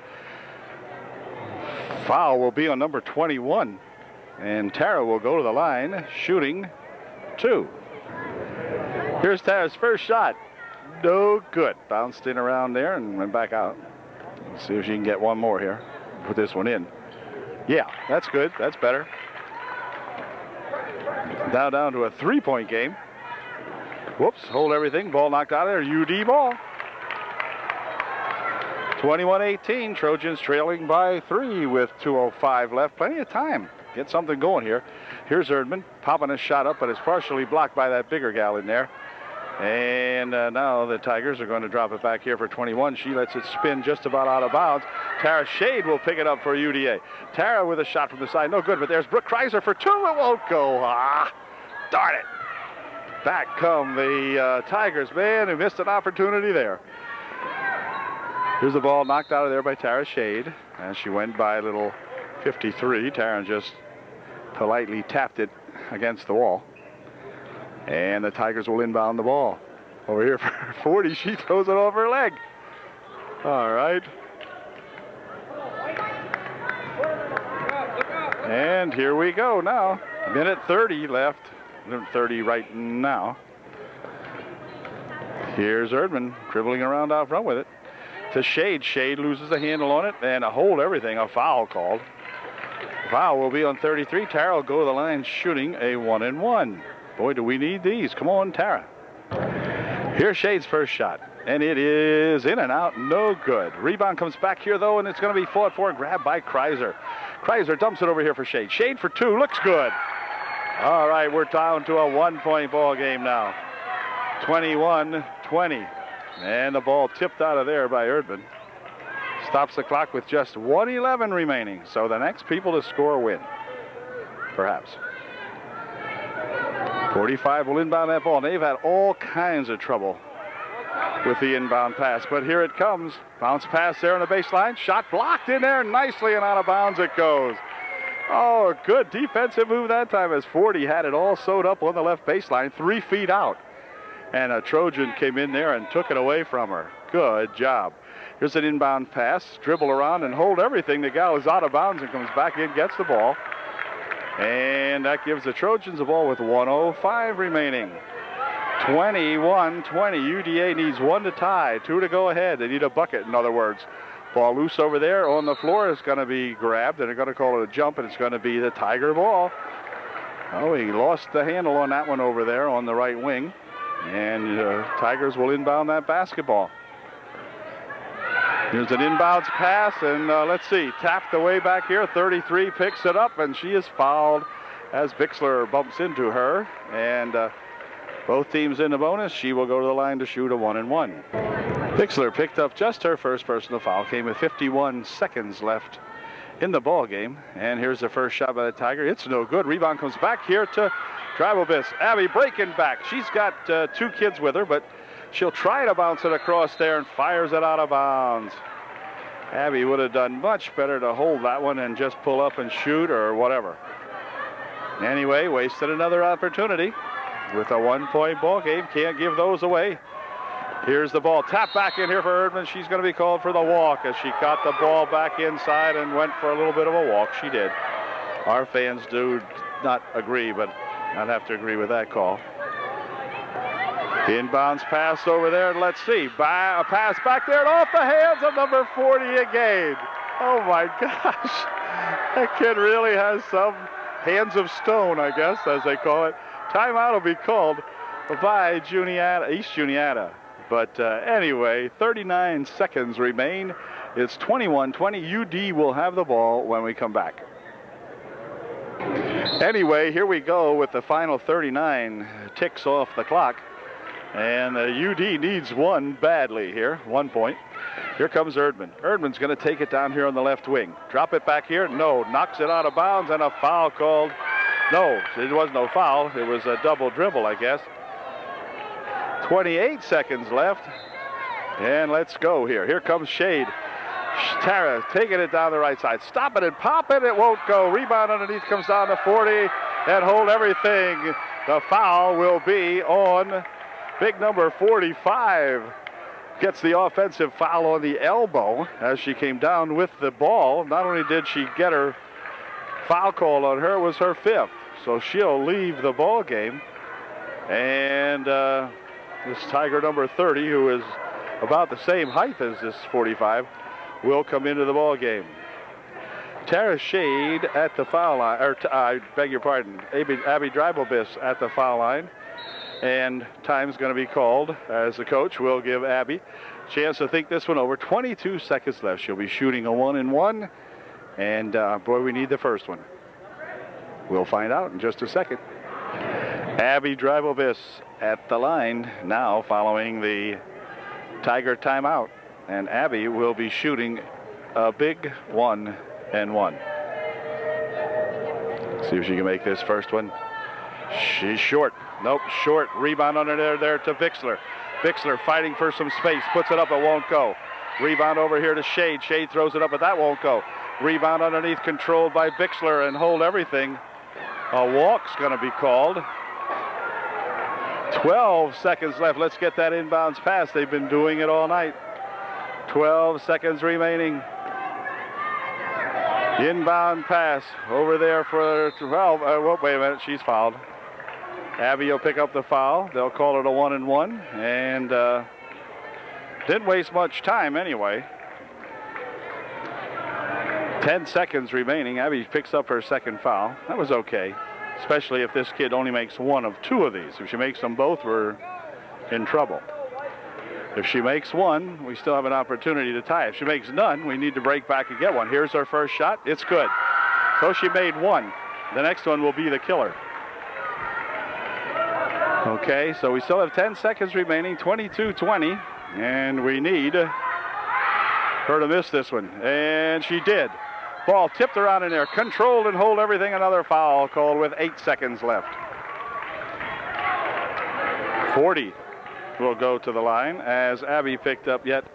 Speaker 1: Foul will be on number 21. And Tara will go to the line, shooting 2. Here's Tara's first shot. No good. Bounced in around there and went back out. Let's see if she can get one more here. Put this one in. Yeah, that's good. That's better. Now down to a 3-point game. Whoops, hold everything. Ball knocked out of there. UD ball. 21-18. Trojans trailing by 3 with 2:05 left. Plenty of time. Get something going here. Here's Erdman popping a shot up, but it's partially blocked by that bigger gal in there. And now the Tigers are going to drop it back here for 21. She lets it spin just about out of bounds. Tara Shade will pick it up for UDA. Tara with a shot from the side. No good, but there's Brooke Kreiser for 2. It won't go. Ah, darn it. Back come the Tigers, man, who missed an opportunity there. Here's the ball knocked out of there by Tara Shade. As she went by little 53. Tara just politely tapped it against the wall. And the Tigers will inbound the ball. Over here for 40, she throws it over her leg. All right. And here we go now. Minute 30 left. Minute 30 right now. Here's Erdman dribbling around out front with it. To Shade. Shade loses the handle on it, and a hold everything, a foul called. Foul will be on 33. Tara will go to the line shooting a 1-and-1. Boy, do we need these. Come on, Tara. Here's Shade's first shot, and it is in and out, no good. Rebound comes back here, though, and it's going to be fought for, grabbed by Kreiser. Kreiser dumps it over here for Shade. Shade for 2, looks good. All right, we're down to a 1-point ball game now. 21-20, and the ball tipped out of there by Erdman. Stops the clock with just 1:11 remaining, so the next people to score win, perhaps. 45 will inbound that ball. They've had all kinds of trouble with the inbound pass, but here it comes. Bounce pass there on the baseline. Shot blocked in there nicely, and out of bounds it goes. Oh, good defensive move that time as 40 had it all sewed up on the left baseline, 3 feet out. And a Trojan came in there and took it away from her. Good job. Here's an inbound pass. Dribble around and hold everything. The gal is out of bounds and comes back in, gets the ball. And that gives the Trojans the ball with 1:05 remaining. 21-20. UDA needs 1 to tie, 2 to go ahead. They need a bucket, in other words. Ball loose over there on the floor is going to be grabbed, and they're going to call it a jump, and it's going to be the Tiger ball. Oh, he lost the handle on that one over there on the right wing. And Tigers will inbound that basketball. Here's an inbounds pass, and let's see, tapped away back here. 33 picks it up, and she is fouled as Bixler bumps into her. And both teams in the bonus. She will go to the line to shoot a 1-and-1. Bixler picked up just her first personal foul. Came with 51 seconds left in the ball game. And here's the first shot by the Tiger. It's no good. Rebound comes back here to Dribobis. Abby breaking back. She's got 2 kids with her, but she'll try to bounce it across there and fires it out of bounds. Abby would have done much better to hold that one and just pull up and shoot or whatever. Anyway, wasted another opportunity with a 1-point ball game. Can't give those away. Here's the ball. Tap back in here for Erdman. She's going to be called for the walk as she caught the ball back inside and went for a little bit of a walk. She did. Our fans do not agree, but I'd have to agree with that call. Inbounds pass over there, and let's see. A pass back there and off the hands of number 40 again. Oh my gosh. That kid really has some hands of stone, I guess, as they call it. Timeout will be called by Juniata, East Juniata. But anyway, 39 seconds remain. It's 21-20. UD will have the ball when we come back. Anyway, here we go with the final 39 ticks off the clock. And UD needs one badly here, 1 point. Here comes Erdman. Erdman's going to take it down here on the left wing. Drop it back here. No, knocks it out of bounds, and a foul called. No, it was no foul. It was a double dribble, I guess. 28 seconds left. And let's go here. Here comes Shade. Tara taking it down the right side. Stop it and pop it. It won't go. Rebound underneath comes down to 40. And hold everything. The foul will be on big number 45. Gets the offensive foul on the elbow as she came down with the ball. Not only did she get her foul call on her, it was her 5th. So she'll leave the ball game. And this Tiger number 30, who is about the same height as this 45, will come into the ball game. Tara Shade at the foul line, or I beg your pardon, Abby Dribobis at the foul line. And time's going to be called as the coach will give Abby a chance to think this one over. 22 seconds left. She'll be shooting a 1-and-1. And boy, we need the first one. We'll find out in just a second. Abby Dribobis at the line now following the Tiger timeout. And Abby will be shooting a big 1-and-1. See if she can make this first one. She's short. Nope, short. Rebound under there to Bixler. Bixler fighting for some space. Puts it up, it won't go. Rebound over here to Shade. Shade throws it up, but that won't go. Rebound underneath controlled by Bixler and hold everything. A walk's going to be called. 12 seconds left. Let's get that inbounds pass. They've been doing it all night. 12 seconds remaining. Inbound pass over there for 12. Wait a minute, she's fouled. Abby will pick up the foul. They'll call it a 1-and-1. And didn't waste much time anyway. 10 seconds remaining. Abby picks up her second foul. That was okay, especially if this kid only makes one of 2 of these. If she makes them both, we're in trouble. If she makes one, we still have an opportunity to tie. If she makes none, we need to break back and get one. Here's her first shot. It's good. So she made one. The next one will be the killer. Okay, so we still have 10 seconds remaining, 22-20, and we need her to miss this one. And she did. Ball tipped around in there, controlled and hold everything. Another foul called with 8 seconds left. 40 will go to the line as Abby picked up yet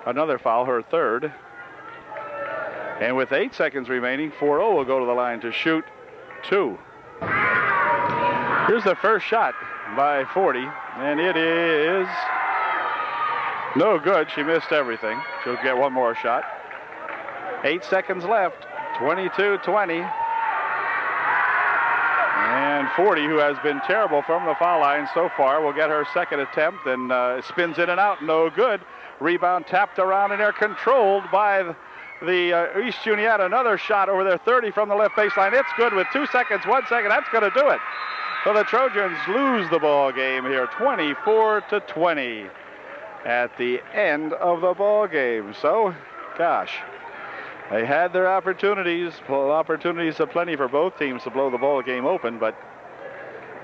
Speaker 1: another foul, her 3rd. And with 8 seconds remaining, 4-0 will go to the line to shoot 2. Here's the first shot by 40, and it is no good. She missed everything. She'll get one more shot. 8 seconds left, 22-20. And 40, who has been terrible from the foul line so far, will get her second attempt and spins in and out. No good. Rebound tapped around in there, controlled by the East Juniata. Another shot over there, 30 from the left baseline. It's good with 2 seconds, 1 second. That's going to do it. So the Trojans lose the ball game here, 24-20 at the end of the ball game. So, gosh, they had their opportunities aplenty for both teams to blow the ball game open, but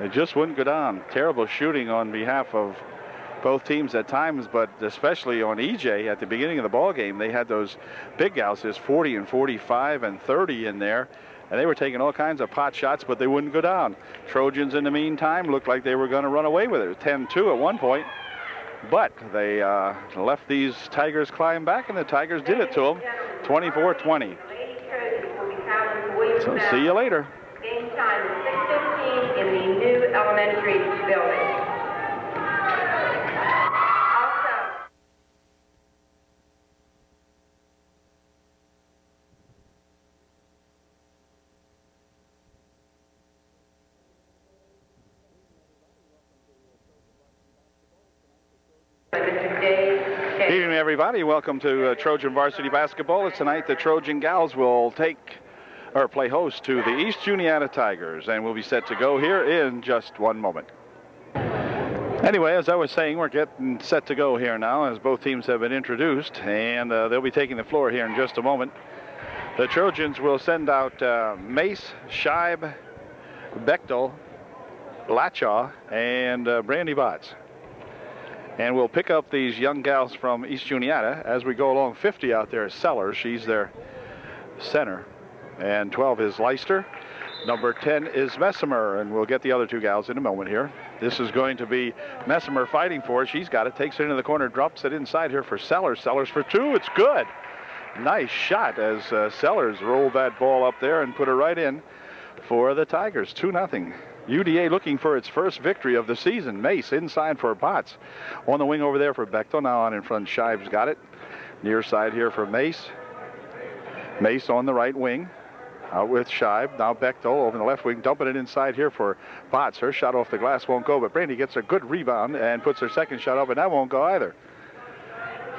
Speaker 1: it just wouldn't go down. Terrible shooting on behalf of both teams at times, but especially on EJ at the beginning of the ball game. They had those big gals, 40 and 45 and 30 in there, and they were taking all kinds of pot shots, but they wouldn't go down. Trojans, in the meantime, looked like they were going to run away with it. 10-2 at one point, but they left these Tigers climb back, and the Tigers did it to them, 24-20. So see you later.
Speaker 3: Game time is 6:15 in the new elementary building.
Speaker 1: Good evening, everybody. Welcome to Trojan Varsity Basketball. Tonight, the Trojan Gals will play host to the East Juniata Tigers, and we'll be set to go here in just one moment. Anyway, as I was saying, we're getting set to go here now as both teams have been introduced, and they'll be taking the floor here in just a moment. The Trojans will send out Mace, Scheib, Bechtel, Lachaw, and Brandy Botts. And we'll pick up these young gals from East Juniata as we go along. 50 out there is Sellers. She's their center. And 12 is Leister. Number 10 is Messimer. And we'll get the other two gals in a moment here. This is going to be Messimer fighting for it. She's got it. Takes it into the corner. Drops it inside here for Sellers. Sellers for two. It's good. Nice shot as Sellers rolled that ball up there and put it right in for the Tigers. 2-0. UDA looking for its first victory of the season. Mace inside for Botts. On the wing over there for Bechtel. Now on in front, Scheib's got it. Near side here for Mace. Mace on the right wing. Out with Scheib. Now Bechtel over the left wing. Dumping it inside here for Botts. Her shot off the glass won't go, but Brandy gets a good rebound and puts her second shot up, and that won't go either.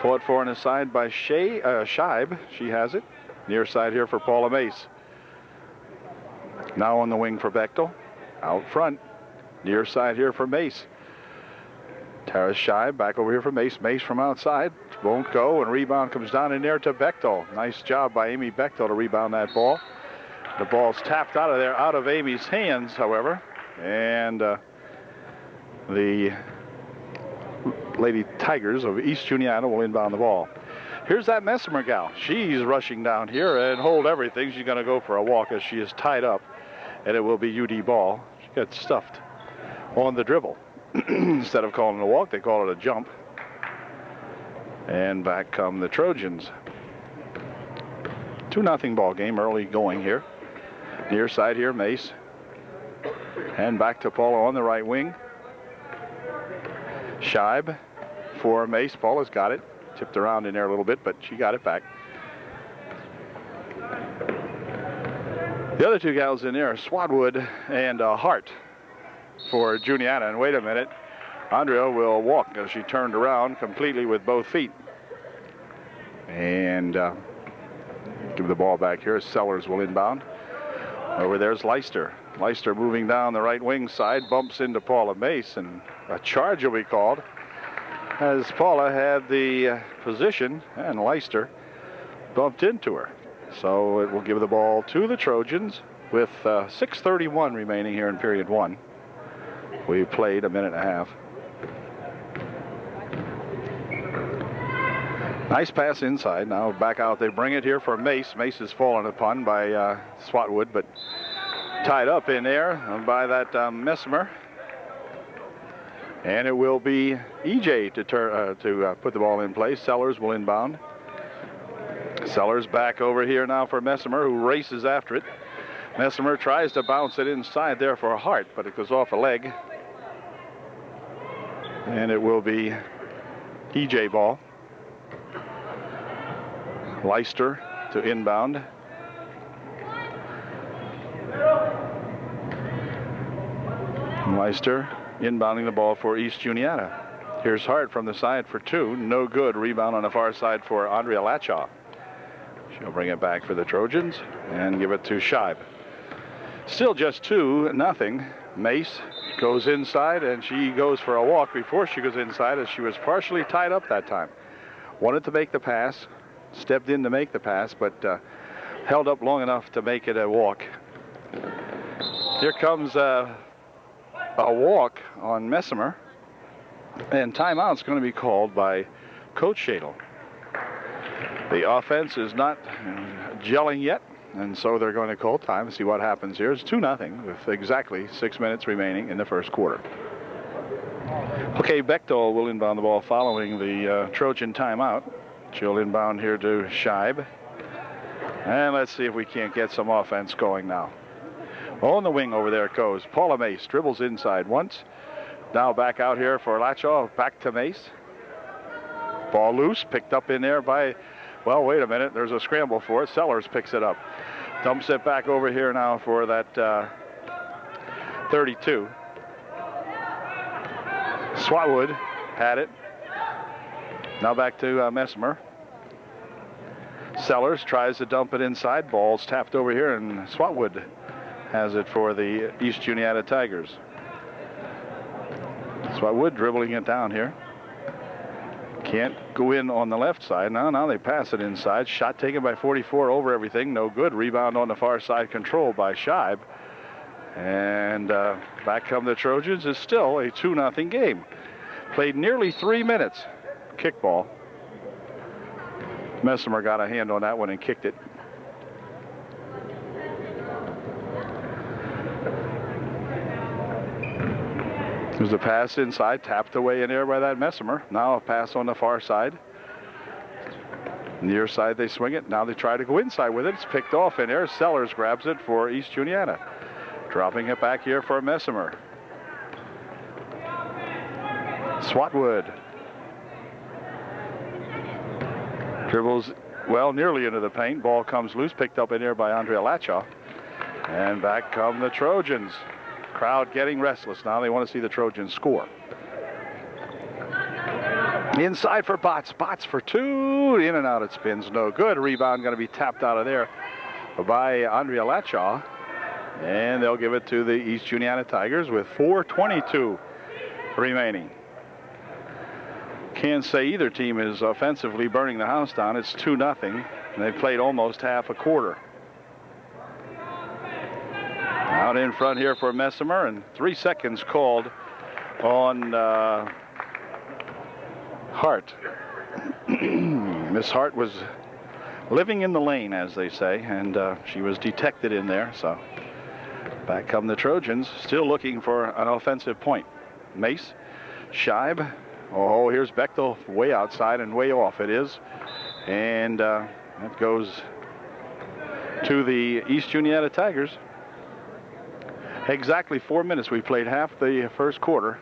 Speaker 1: Fought for on the side by Scheib. She has it. Near side here for Paula Mace. Now on the wing for Bechtel. Out front, near side here for Mace. Tara Scheib back over here for Mace. Mace from outside, won't go, and rebound comes down in there to Bechtel. Nice job by Amy Bechtel to rebound that ball. The ball's tapped out of there, out of Amy's hands, however, and the Lady Tigers of East Juniata will inbound the ball. Here's that Messimer gal. She's rushing down here and hold everything. She's going to go for a walk as she is tied up, and it will be UD ball. She got stuffed on the dribble. Instead of calling it a walk, they call it a jump. And back come the Trojans. 2-0 ball game, early going here. Near side here, Mace. And back to Paula on the right wing. Scheib for Mace. Paula's got it. Tipped around in there a little bit, but she got it back. The other two gals in there are Swatwood and Hart for Juniata. And wait a minute, Andrea will walk as she turned around completely with both feet. And give the ball back here. Sellers will inbound. Over there's Leister. Leister moving down the right wing side, bumps into Paula Mace, and a charge will be called as Paula had the position and Leister bumped into her. So it will give the ball to the Trojans with 6:31 remaining here in period one. We played a minute and a half. Nice pass inside. Now back out. They bring it here for Mace. Mace is fallen upon by Swatwood, but tied up in there by that Messimer. And it will be EJ to put the ball in place. Sellers will inbound. Sellers back over here now for Messimer, who races after it. Messimer tries to bounce it inside there for Hart, but it goes off a leg. And it will be EJ ball. Leister to inbound. Leister inbounding the ball for East Juniata. Here's Hart from the side for two. No good. Rebound on the far side for Andrea Lachaw. She'll bring it back for the Trojans and give it to Scheib. Still just 2-0 Mace goes inside, and she goes for a walk before she goes inside, as she was partially tied up that time. Wanted to make the pass, stepped in to make the pass, but held up long enough to make it a walk. Here comes a walk on Messimer, and timeout's going to be called by Coach Shadle. The offense is not gelling yet, and so they're going to call time to see what happens here. It's 2-0 with exactly 6 minutes remaining in the first quarter. Okay, Bechtel will inbound the ball following the Trojan timeout. She'll inbound here to Scheib. And let's see if we can't get some offense going now. On the wing over there it goes. Paula Mace dribbles inside once. Now back out here for Lachaw. Back to Mace. Ball loose, picked up in there by, well, wait a minute. There's a scramble for it. Sellers picks it up. Dumps it back over here now for that 32. Swatwood had it. Now back to Messimer. Sellers tries to dump it inside. Ball's tapped over here, and Swatwood has it for the East Juniata Tigers. Swatwood dribbling it down here. Can't go in on the left side. Now they pass it inside. Shot taken by 44 over everything. No good. Rebound on the far side, controlled by Scheib. And back come the Trojans. It's still a 2-0 game. Played nearly 3 minutes. Kickball. Messimer got a hand on that one and kicked it. There's a pass inside, tapped away in there by that Messimer. Now a pass on the far side. Near side they swing it. Now they try to go inside with it. It's picked off in there. Sellers grabs it for East Juniata. Dropping it back here for Messimer. Swatwood. Dribbles, well, nearly into the paint. Ball comes loose, picked up in here by Andrea Lachaw. And back come the Trojans. Crowd getting restless now. They want to see the Trojans score. Inside for Botts. Botts for two. In and out it spins. No good. Rebound going to be tapped out of there by Andrea Lachaw. And they'll give it to the East Juniata Tigers with 4:22 remaining. Can't say either team is offensively burning the house down. It's 2-0. And they played almost half a quarter. Out in front here for Messimer, and 3 seconds called on Hart. Miss Hart was living in the lane, as they say, and she was detected in there. So back come the Trojans, still looking for an offensive point. Mace, Scheib. Oh, here's Bechtel way outside and way off it is. And that goes to the East Juniata Tigers. Exactly 4 minutes. We played half the first quarter.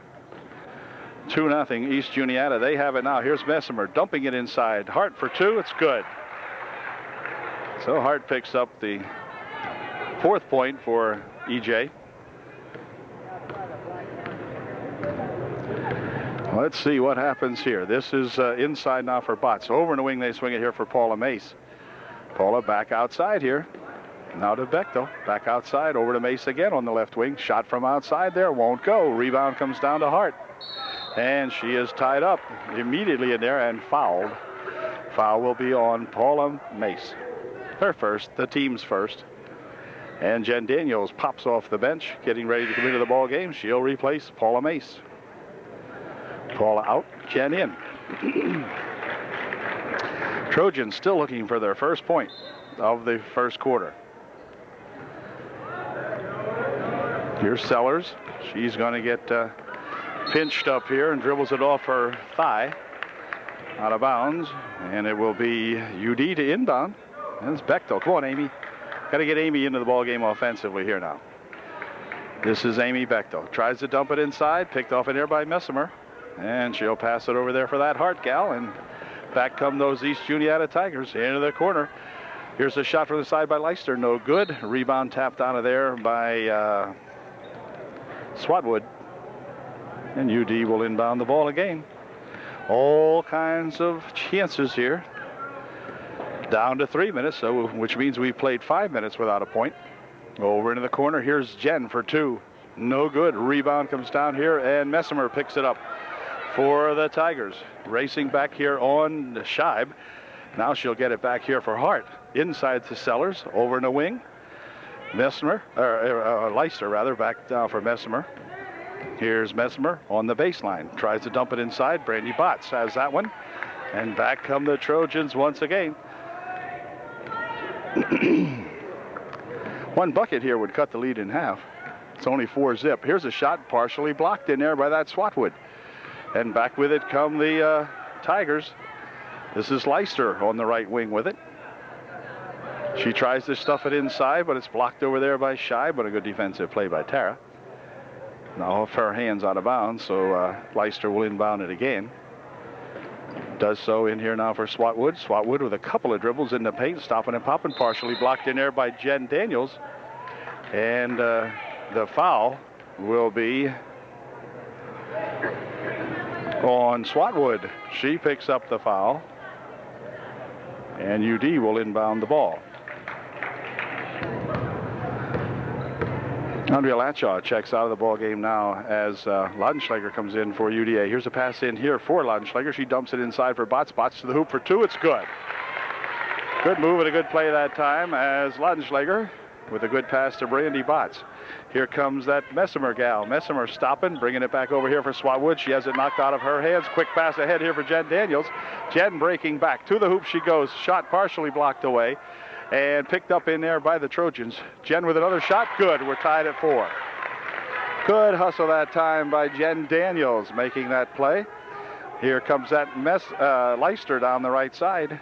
Speaker 1: 2-0 East Juniata. They have it now. Here's Messimer dumping it inside. Hart for two. It's good. So Hart picks up the 4th point for EJ. Let's see what happens here. This is inside now for Botts. Over in the wing, they swing it here for Paula Mace. Paula back outside here. Now to Bechtel. Back outside, over to Mace again on the left wing. Shot from outside there, won't go. Rebound comes down to Hart. And she is tied up immediately in there and fouled. Foul will be on Paula Mace. Her first, the team's first. And Jen Daniels pops off the bench, getting ready to come into the ball game. She'll replace Paula Mace. Paula out, Jen in. Trojans still looking for their first point of the first quarter. Here's Sellers. She's going to get pinched up here and dribbles it off her thigh. Out of bounds. And it will be UD to inbound. And it's Bechtel. Come on, Amy. Got to get Amy into the ball game offensively here now. This is Amy Bechtel. Tries to dump it inside. Picked off in there by Messimer. And she'll pass it over there for that Hart gal. And back come those East Juniata Tigers into the corner. Here's a shot from the side by Leicester. No good. Rebound tapped out of there by Swatwood. And UD will inbound the ball again. All kinds of chances here. Down to 3 minutes, so which means we played 5 minutes without a point. Over into the corner. Here's Jen for two. No good. Rebound comes down here, and Messimer picks it up for the Tigers. Racing back here on Scheib. Now she'll get it back here for Hart. Inside to Sellers, over in the wing. Messimer, Leister rather, back down for Messimer. Here's Messimer on the baseline. Tries to dump it inside. Brandy Botts has that one. And back come the Trojans once again. One bucket here would cut the lead in half. It's only 4-zip. Here's a shot partially blocked in there by that Swatwood. And back with it come the Tigers. This is Leister on the right wing with it. She tries to stuff it inside, but it's blocked over there by Scheib, but a good defensive play by Tara. Now her hand's out of bounds, so Leister will inbound it again. Does so in here now for Swatwood. Swatwood with a couple of dribbles in the paint, stopping and popping, partially blocked in there by Jen Daniels. And the foul will be on Swatwood. She picks up the foul, and UD will inbound the ball. Andrea Latshaw checks out of the ball game now as Laudenschlager comes in for UDA. Here's a pass in here for Laudenschlager. She dumps it inside for Botts. Botts to the hoop for two. It's good. Good move and a good play that time as Laudenschlager with a good pass to Brandy Botts. Here comes that Messimer gal. Messimer stopping, bringing it back over here for Swatwood. She has it knocked out of her hands. Quick pass ahead here for Jen Daniels. Jen breaking back to the hoop she goes. Shot partially blocked away and picked up in there by the Trojans. Jen with another shot. Good. We're tied at 4. Good hustle that time by Jen Daniels making that play. Here comes that Leister down the right side.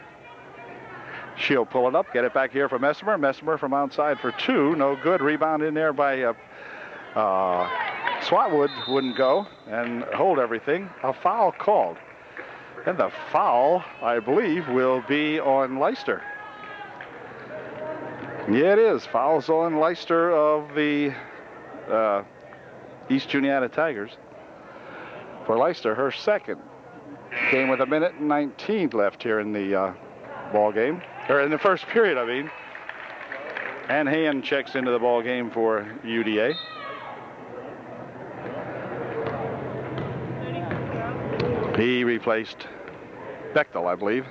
Speaker 1: She'll pull it up, get it back here for Messimer. Messimer from outside for two. No good. Rebound in there by Swatwood. Wouldn't go and hold everything. A foul called. And the foul, I believe, will be on Leister. Yeah, it is. Fouls on Leister of the East Juniata Tigers. For Leister, her second. Game with 1:19 left here in the ball game. Or in the first period, I mean. And Hand checks into the ball game for UDA. He replaced Bechtel, I believe.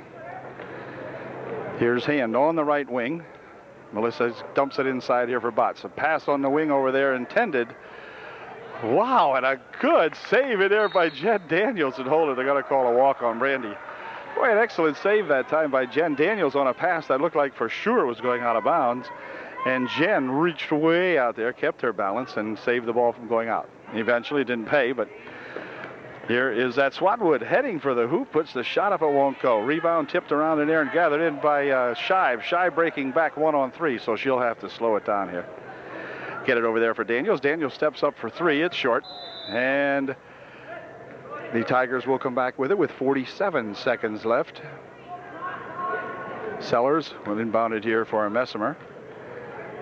Speaker 1: Here's Hand on the right wing. Melissa dumps it inside here for Botts. A pass on the wing over there intended. Wow, and a good save in there by Jen Daniels and hold it. They're going to call a walk on Brandy. Boy, an excellent save that time by Jen Daniels on a pass that looked like for sure was going out of bounds. And Jen reached way out there, kept her balance, and saved the ball from going out. Eventually didn't pay, but here is that Swatwood heading for the hoop, puts the shot up, it won't go. Rebound tipped around in there and gathered in by Scheib. Scheib breaking back 1-on-3, so she'll have to slow it down here. Get it over there for Daniels. Daniels steps up for three. It's short. And the Tigers will come back with it with 47 seconds left. Sellers will inbound it here for a Messimer.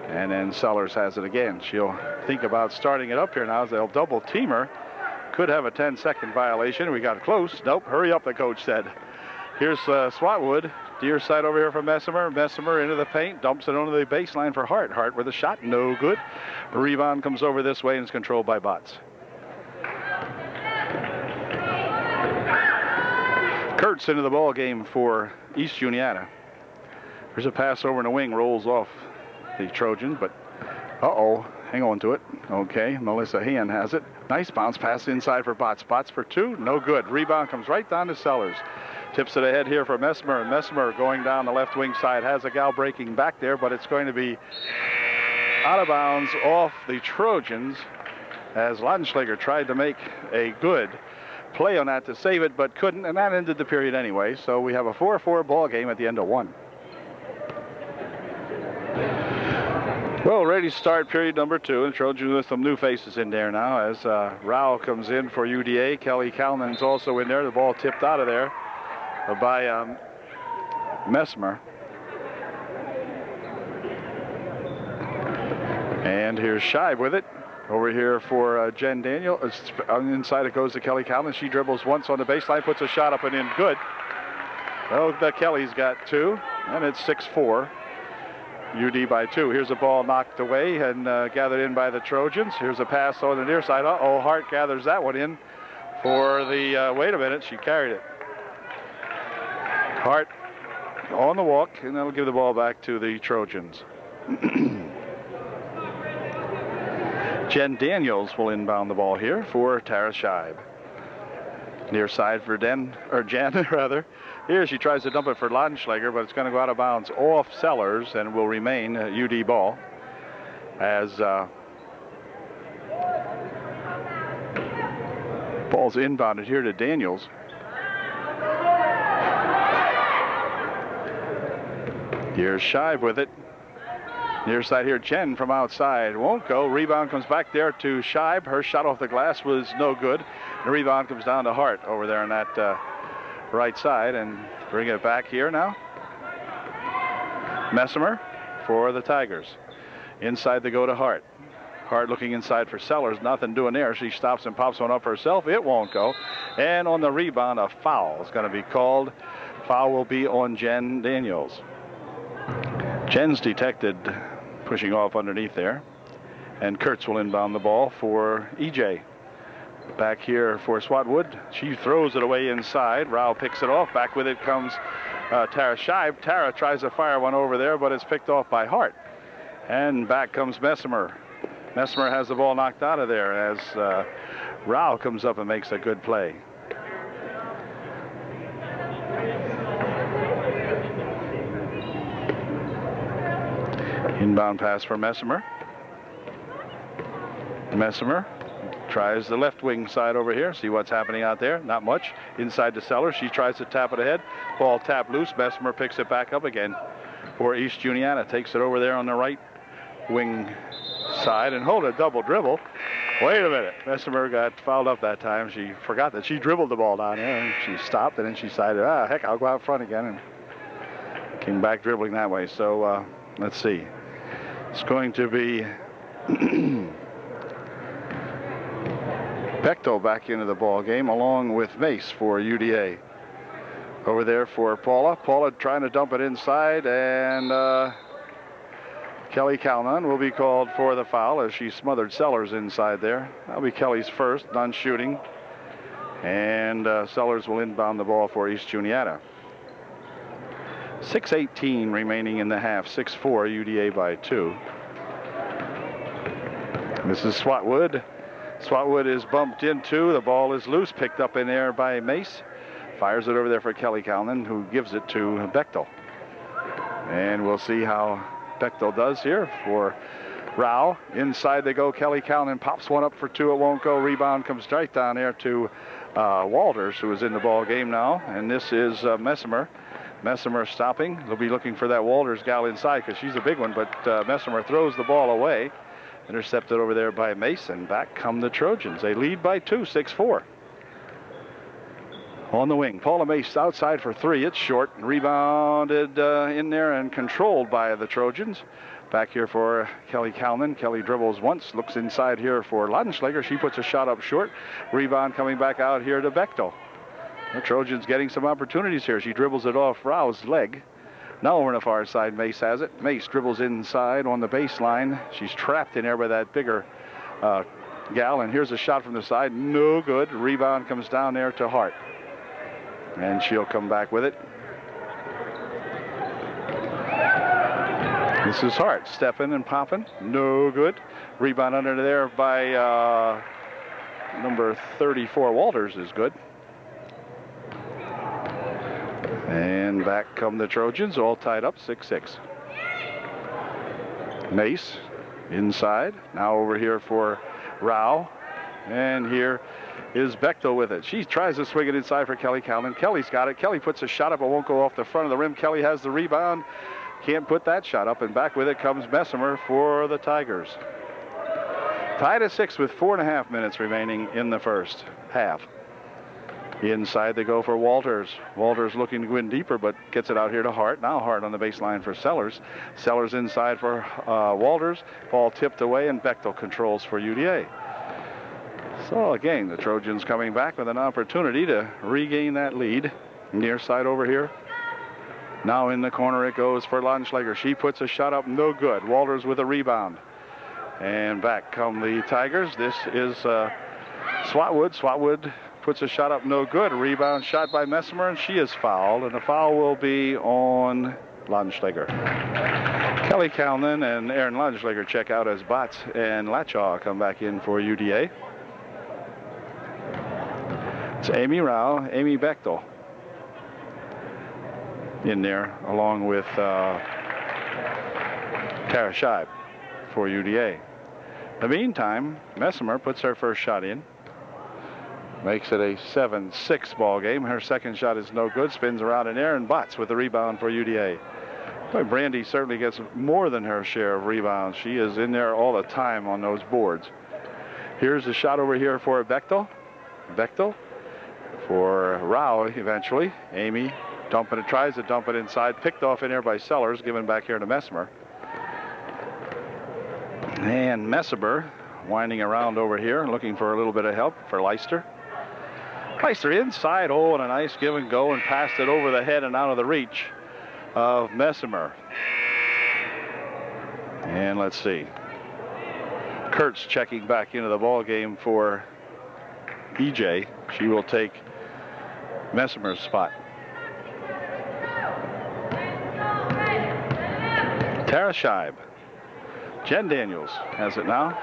Speaker 1: And then Sellers has it again. She'll think about starting it up here now as they'll double team her. Could have a 10-second violation. We got close. Nope, hurry up, the coach said. Here's Swatwood. Deer side over here for Messimer. Messimer into the paint. Dumps it onto the baseline for Hart. Hart with a shot. No good. The rebound comes over this way and is controlled by Botts. Kurtz into the ball game for East Juniata. There's a pass over in the wing. Rolls off the Trojans, but hang on to it. Okay, Melissa Hand has it. Nice bounce pass inside for Botts. Botts for two, no good. Rebound comes right down to Sellers. Tips it ahead here for Messimer. Messimer going down the left wing side. Has a gal breaking back there, but it's going to be out of bounds off the Trojans as Laudenschlager tried to make a good play on that to save it, but couldn't, and that ended the period anyway. So we have a 4-4 ball game at the end of one. Well, ready to start period number two, and Trojans with some new faces in there now as Rao comes in for UDA. Kelly Calnon's also in there. The ball tipped out of there by Messimer. And here's Scheib with it. Over here for Jen Daniel. Inside it goes to Kelly Calnon. She dribbles once on the baseline, puts a shot up and in. Good. Well, Kelly's got two, and it's 6-4. UD by 2. Here's a ball knocked away and gathered in by the Trojans. Here's a pass on the near side. Uh-oh, Hart gathers that one in for the, wait a minute, she carried it. Hart on the walk, and that'll give the ball back to the Trojans. Jen Daniels will inbound the ball here for Tara Scheib. Near side for Jen, rather. Here she tries to dump it for Laudenschlager, but it's going to go out of bounds off Sellers and will remain UD ball as ball's inbounded here to Daniels. Here's Scheib with it. Near side here, Jen from outside. Won't go. Rebound comes back there to Scheib. Her shot off the glass was no good. The rebound comes down to Hart over there on that right side. And bring it back here now. Messimer for the Tigers. Inside they go to Hart. Hart looking inside for Sellers. Nothing doing there. She stops and pops one up herself. It won't go. And on the rebound, a foul is going to be called. Foul will be on Jen Daniels. Jen's detected pushing off underneath there, and Kurtz will inbound the ball for EJ. Back here for Swatwood. She throws it away inside. Rao picks it off. Back with it comes Tara Scheib. Tara tries to fire one over there, but it's picked off by Hart. And back comes Messimer. Messimer has the ball knocked out of there as Rao comes up and makes a good play. Inbound pass for Messimer. Messimer tries the left wing side over here. See what's happening out there. Not much. Inside to Sellers. She tries to tap it ahead. Ball tapped loose. Messimer picks it back up again for East Juniata. Takes it over there on the right wing side and hold a double dribble. Wait a minute. Messimer got fouled up that time. She forgot that she dribbled the ball down there, and she stopped, and then she decided, heck, I'll go out front again, and came back dribbling that way. So let's see. It's going to be Bechtel back into the ball game along with Mace for UDA. Over there for Paula. Paula trying to dump it inside, and Kelly Calnon will be called for the foul as she smothered Sellers inside there. That'll be Kelly's first, none shooting. And Sellers will inbound the ball for East Juniata. 6:18 remaining in the half. 6-4 UDA by 2. This is Swatwood. Swatwood is bumped into. The ball is loose, picked up in there by Mace. Fires it over there for Kelly Calnon, who gives it to Bechtel. And we'll see how Bechtel does here for Rao. Inside they go. Kelly Calnon pops one up for 2. It won't go. Rebound comes right down there to Walters, who is in the ball game now. And this is Messimer. Messimer stopping. They'll be looking for that Walters gal inside because she's a big one, but Messimer throws the ball away. Intercepted over there by Mason. Back come the Trojans. They lead by 2, 6-4. On the wing, Paula Mace outside for 3. It's short. Rebounded in there and controlled by the Trojans. Back here for Kelly Calnon. Kelly dribbles once, looks inside here for Laudenschlager. She puts a shot up short. Rebound coming back out here to Bechtel. The Trojans getting some opportunities here. She dribbles it off Rao's leg. Now over on the far side, Mace has it. Mace dribbles inside on the baseline. She's trapped in there by that bigger gal. And here's a shot from the side. No good. Rebound comes down there to Hart. And she'll come back with it. This is Hart. Stepping and popping. No good. Rebound under there by number 34, Walters, is good. And back come the Trojans, all tied up, 6-6. Mace inside. Now over here for Rao. And here is Bechtel with it. She tries to swing it inside for Kelly Calnon. Kelly's got it. Kelly puts a shot up. It won't go off the front of the rim. Kelly has the rebound. Can't put that shot up. And back with it comes Messimer for the Tigers. Tied at 6 with 4.5 minutes remaining in the first half. Inside they go for Walters. Walters looking to go in deeper, but gets it out here to Hart. Now Hart on the baseline for Sellers. Sellers inside for Walters. Ball tipped away, and Bechtel controls for UDA. So again, the Trojans coming back with an opportunity to regain that lead. Near side over here Now in the corner it goes for Landschlager. She puts a shot up, no good. Walters with a rebound. And back come the Tigers. This is Swatwood. Swatwood puts a shot up, no good. Rebound shot by Messimer, and she is fouled. And the foul will be on Landschlager. Kelly Calnon and Aaron Landschlager check out as Botts and Latchaw come back in for UDA. It's Amy Rao, Amy Bechtel in there, along with Tara Scheib for UDA. In the meantime, Messimer puts her first shot in. Makes it a 7-6 ball game. Her second shot is no good. Spins around in air, and Botts with the rebound for UDA. Boy, Brandy certainly gets more than her share of rebounds. She is in there all the time on those boards. Here's a shot over here for Bechtel. Bechtel for Rao eventually. Amy dumping it, tries to dump it inside. Picked off in there by Sellers, given back here to Messimer. And Messimer winding around over here, looking for a little bit of help for Leister. Leister inside, oh, and a nice give and go, and passed it over the head and out of the reach of Messimer. And let's see. Kurtz checking back into the ball game for EJ. She will take Messimer's spot. Tara Scheib. Jen Daniels has it now.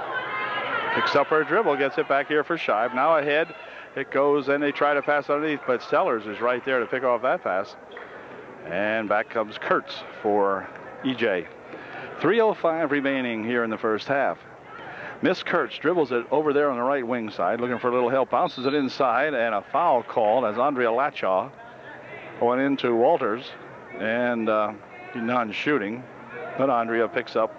Speaker 1: Picks up her dribble, gets it back here for Scheib. Now ahead it goes, and they try to pass underneath, but Sellers is right there to pick off that pass. And back comes Kurtz for EJ. 3:05 remaining here in the first half. Miss Kurtz dribbles it over there on the right wing side, looking for a little help, bounces it inside, and a foul called as Andrea Latchaw went into Walters, and non-shooting. But Andrea picks up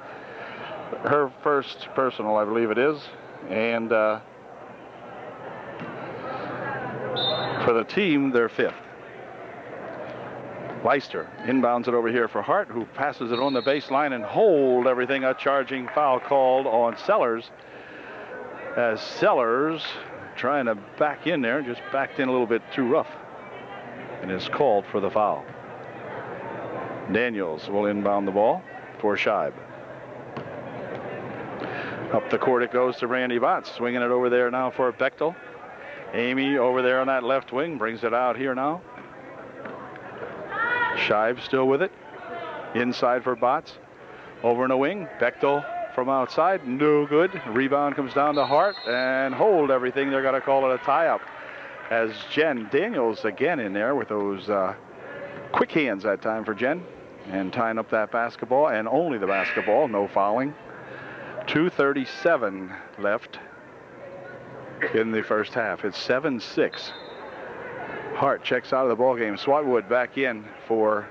Speaker 1: her first personal, I believe it is, and for the team, their fifth. Leister inbounds it over here for Hart, who passes it on the baseline and hold everything. A charging foul called on Sellers, as Sellers trying to back in there, just backed in a little bit too rough, and is called for the foul. Daniels will inbound the ball for Scheib. Up the court it goes to Randy Botts, swinging it over there now for Bechtel. Amy over there on that left wing brings it out here now. Scheib still with it. Inside for Botts. Over in the wing. Bechtel from outside. No good. Rebound comes down to Hart, and hold everything. They're going to call it a tie-up, as Jen Daniels again in there with those quick hands that time for Jen, and tying up that basketball, and only the basketball. No fouling. 2:37 left in the first half. It's 7-6. Hart checks out of the ball game. Swatwood back in for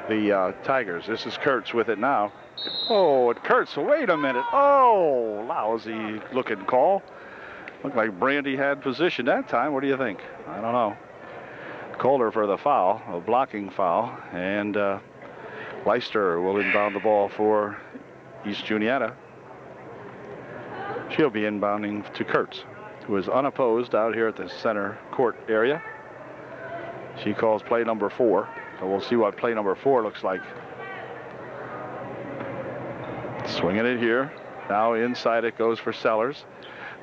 Speaker 1: the Tigers. This is Kurtz with it now. Oh, Kurtz, wait a minute. Oh, lousy looking call. Looked like Brandy had position that time. What do you think? I don't know. Called her for the foul, a blocking foul, and Leister will inbound the ball for East Juniata. She'll be inbounding to Kurtz, who is unopposed out here at the center court area. She calls play number 4, so we'll see what play number 4 looks like. Swinging it here. Now inside it goes for Sellers.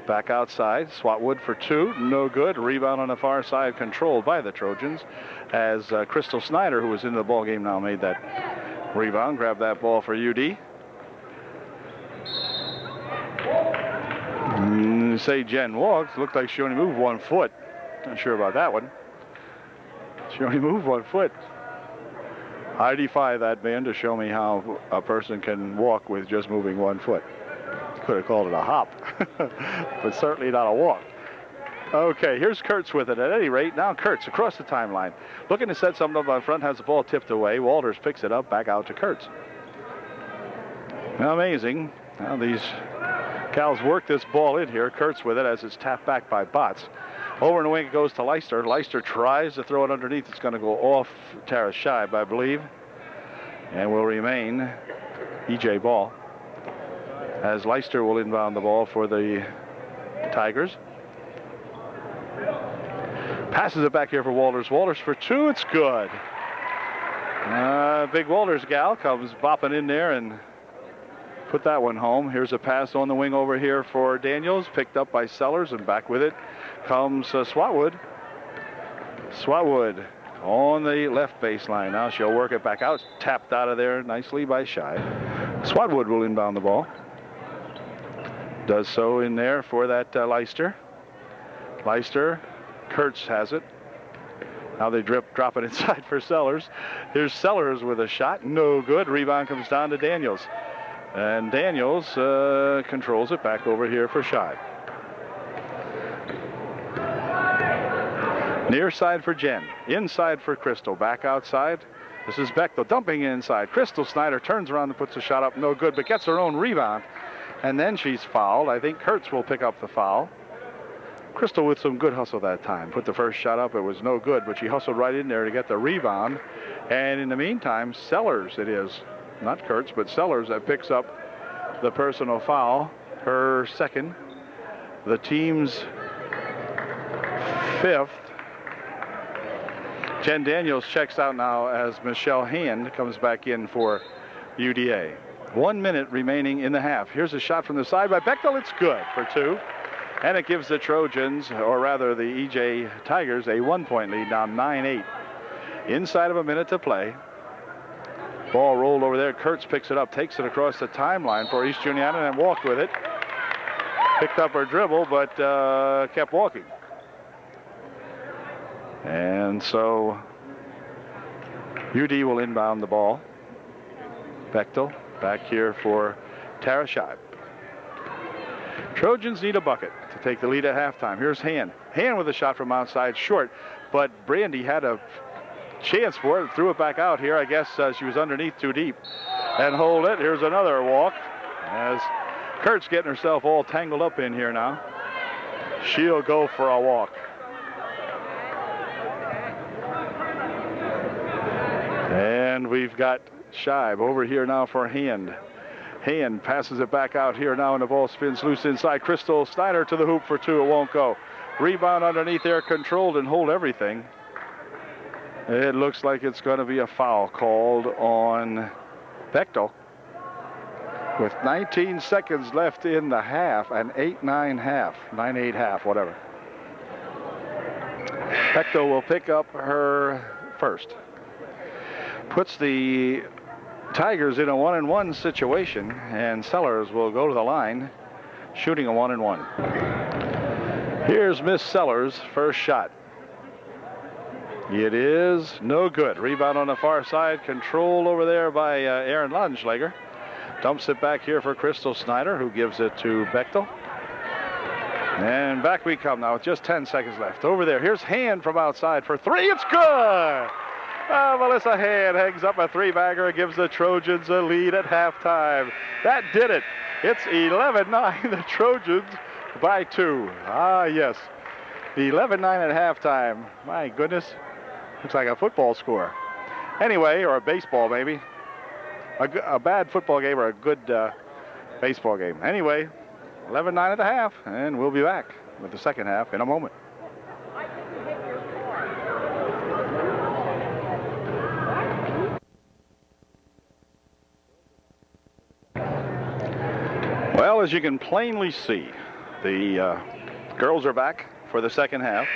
Speaker 1: Back outside. Swatwood for 2. No good. Rebound on the far side, controlled by the Trojans, as Crystal Snyder, who was in the ball game now, made that rebound. Grabbed that ball for UD. Say Jen walked. Looked like she only moved 1 foot. Not sure about that one. She only moved 1 foot. I defy that man to show me how a person can walk with just moving 1 foot. Could have called it a hop, but certainly not a walk. Okay, here's Kurtz with it. At any rate, now Kurtz across the timeline, looking to set something up on front, has the ball tipped away. Walters picks it up, back out to Kurtz. Amazing how these Cows work this ball in here. Kurtz with it as it's tapped back by Botts. Over in the wing it goes to Leister. Leister tries to throw it underneath. It's going to go off Tara Scheib, I believe, and will remain EJ ball, as Leister will inbound the ball for the Tigers. Passes it back here for Walters. Walters for 2. It's good. Big Walters gal comes bopping in there and put that one home. Here's a pass on the wing over here for Daniels, picked up by Sellers, and back with it comes Swatwood. Swatwood on the left baseline. Now she'll work it back out. Tapped out of there nicely by Shive. Swatwood will inbound the ball. Does so in there for that Leister. Leister, Kurtz has it. Now they drop it inside for Sellers. Here's Sellers with a shot. No good. Rebound comes down to Daniels. And Daniels controls it back over here for Shive. Near side for Jen. Inside for Crystal. Back outside. This is Bechtel dumping inside. Crystal Snyder turns around and puts a shot up. No good, but gets her own rebound. And then she's fouled. I think Kurtz will pick up the foul. Crystal with some good hustle that time. Put the first shot up. It was no good, but she hustled right in there to get the rebound. And in the meantime, Sellers it is. Not Kurtz, but Sellers that picks up the personal foul. Her second. The team's fifth. Jen Daniels checks out now as Michelle Hand comes back in for UDA. 1 minute remaining in the half. Here's a shot from the side by Bechtel. It's good for two. And it gives the Trojans, or rather the EJ Tigers, a 1-point lead, now 9-8. Inside of a minute to play. Ball rolled over there. Kurtz picks it up, takes it across the timeline for East Juniata and walked with it. Picked up her dribble, but kept walking. And so UD will inbound the ball. Bechtel back here for Tara Shive. Trojans need a bucket to take the lead at halftime. Here's Hand. Hand with a shot from outside, short, but Brandy had a chance for it, threw it back out here. I guess she was underneath too deep. And hold it. Here's another walk as Kurt's getting herself all tangled up in here now. She'll go for a walk. And we've got Shive over here now for Hand. Hand passes it back out here now, and the ball spins loose inside. Crystal Snyder to the hoop for two. It won't go. Rebound underneath there, controlled and hold everything. It looks like it's going to be a foul called on Bechtel. With 19 seconds left in the half, an 8-9 half, 9-8 half, whatever. Bechtel will pick up her first. Puts the Tigers in a 1-and-1 situation, and Sellers will go to the line, shooting a 1-and-1. Here's Miss Sellers' first shot. It is no good. Rebound on the far side, controlled over there by Aaron Langenschlager. Dumps it back here for Crystal Snyder, who gives it to Bechtel. And back we come now with just 10 seconds left. Over there, here's Hand from outside for three. It's good! Melissa Hand hangs up a three-bagger and gives the Trojans a lead at halftime. That did it. It's 11-9, the Trojans by two. Ah, yes. 11-9 at halftime. My goodness. Looks like a football score. Anyway, or a baseball maybe. A bad football game or a good baseball game. Anyway, 11-9 at the half, and we'll be back with the second half in a moment. Well, as you can plainly see, the girls are back for the second half.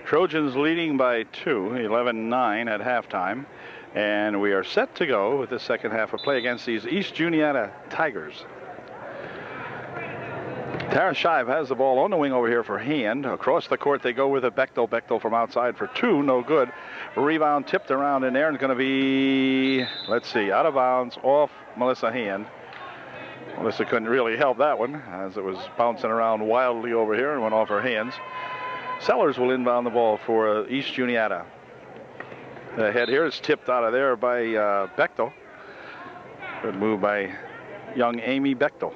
Speaker 1: Trojans leading by two, 11-9 at halftime. And we are set to go with the second half of play against these East Juniata Tigers. Tara Shive has the ball on the wing over here for Hand. Across the court they go with a Bechtel. Bechtel from outside for two, no good. Rebound tipped around in there and going to be, let's see, out of bounds off Melissa Hand. Melissa couldn't really help that one as it was bouncing around wildly over here and went off her hands. Sellers will inbound the ball for East Juniata. The head here is tipped out of there by Bechtel. Good move by young Amy Bechtel.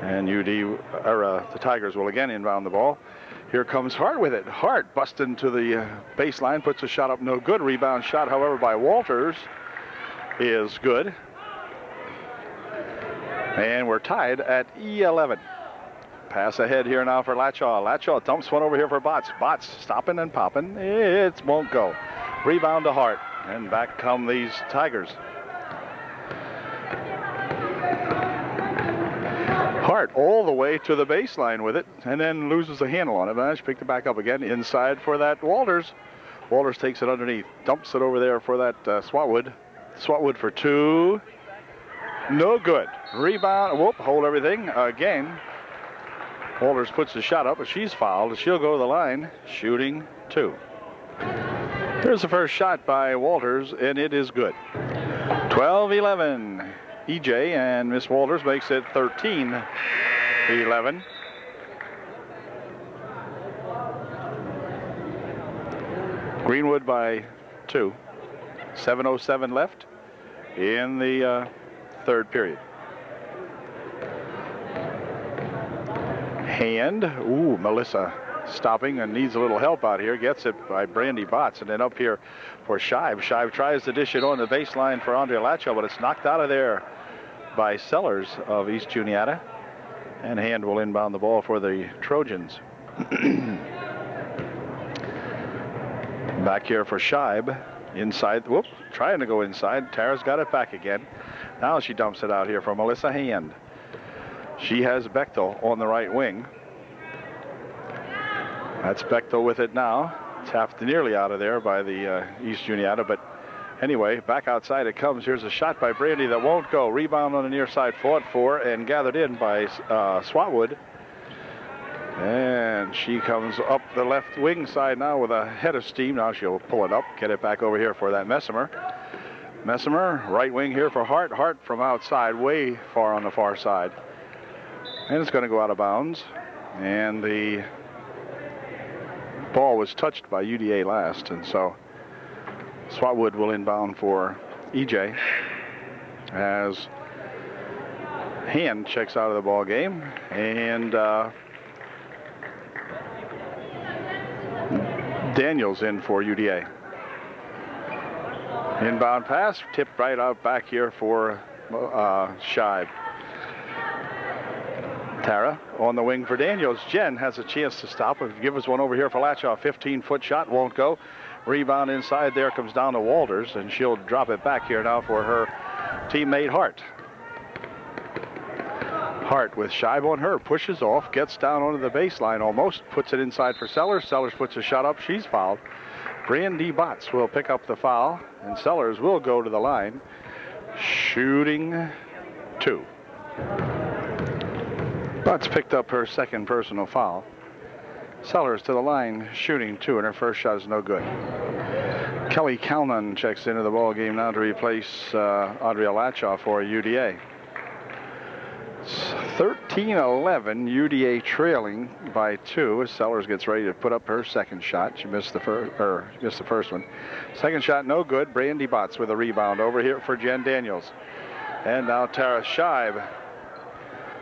Speaker 1: And the Tigers will again inbound the ball. Here comes Hart with it. Hart busting to the baseline, puts a shot up, no good. Rebound shot, however, by Walters is good. And we're tied at 11. Pass ahead here now for Latshaw. Latshaw dumps one over here for Botts. Botts stopping and popping. It won't go. Rebound to Hart. And back come these Tigers. Hart all the way to the baseline with it, and then loses the handle on it. Managed to pick it back up again inside for that Walters. Walters takes it underneath, dumps it over there for that Swatwood. Swatwood for two. No good. Rebound. Whoop, hold everything again. Walters puts the shot up, but she's fouled. She'll go to the line, shooting two. Here's the first shot by Walters, and it is good. 12-11. EJ, and Miss Walters makes it 13-11. Greenwood by two. 7:07 left in the third period. Hand. Ooh, Melissa stopping and needs a little help out here. Gets it by Brandy Botts, and then up here for Scheib. Scheib tries to dish it on the baseline for Andrea Lacho, but it's knocked out of there by Sellers of East Juniata. And Hand will inbound the ball for the Trojans. Back here for Scheib. Inside, whoop, trying to go inside. Tara's got it back again. Now she dumps it out here for Melissa Hand. She has Bechtel on the right wing. That's Bechtel with it now. It's nearly out of there by the East Juniata, but anyway, back outside it comes. Here's a shot by Brandy that won't go. Rebound on the near side, fought for and gathered in by Swatwood. And she comes up the left wing side now with a head of steam. Now she'll pull it up, get it back over here for that Messimer. Messimer, right wing here for Hart. Hart from outside, way far on the far side. And it's going to go out of bounds. And the ball was touched by UDA last, and so Swatwood will inbound for EJ as Hand checks out of the ball game, and Daniels in for UDA. Inbound pass, tipped right out back here for Scheib. Tara on the wing for Daniels. Jen has a chance to stop. Give us one over here for Lachow. 15-foot shot, won't go. Rebound inside there comes down to Walters, and she'll drop it back here now for her teammate Hart. Hart with Scheib on her, pushes off, gets down onto the baseline almost, puts it inside for Sellers. Sellers puts a shot up, she's fouled. Brandy Botts will pick up the foul, and Sellers will go to the line, shooting two. Butts picked up her second personal foul. Sellers to the line, shooting two, and her first shot is no good. Kelly Calnon checks into the ball game now to replace Andrea Lachow for UDA. It's 13-11, UDA trailing by two as Sellers gets ready to put up her second shot. She missed the first one. Second shot no good. Brandy Botts with a rebound over here for Jen Daniels. And now Tara Scheib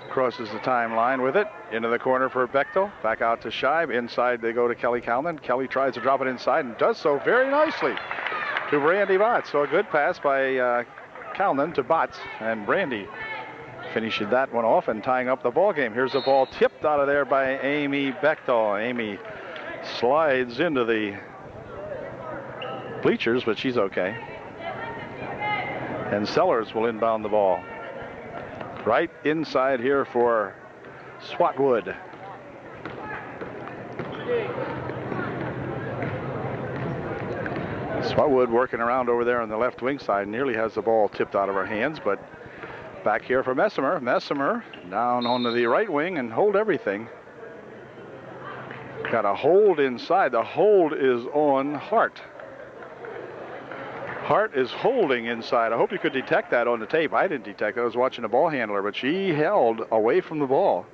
Speaker 1: crosses the timeline with it. Into the corner for Bechtel. Back out to Scheib. Inside they go to Kelly Calnon. Kelly tries to drop it inside and does so very nicely to Brandy Botts. So a good pass by Calnon to Botts, and Brandy finishing that one off and tying up the ball game. Here's the ball tipped out of there by Amy Bechtel. Amy slides into the bleachers, but she's okay. And Sellers will inbound the ball. Right inside here for Swatwood. Swatwood working around over there on the left wing side, nearly has the ball tipped out of her hands, but back here for Messimer. Messimer down onto the right wing and hold everything. Got a hold inside. The hold is on Hart. Hart is holding inside. I hope you could detect that on the tape. I didn't detect it. I was watching the ball handler, but she held away from the ball.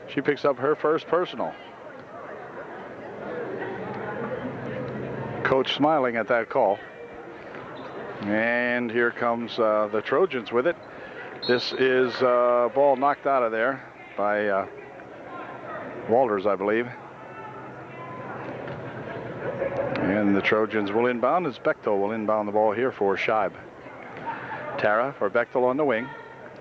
Speaker 1: She picks up her first personal. Coach smiling at that call. And here comes the Trojans with it. This is a ball knocked out of there by Walters, I believe. And the Trojans will inbound as Bechtel will inbound the ball here for Scheib. Tara for Bechtel on the wing.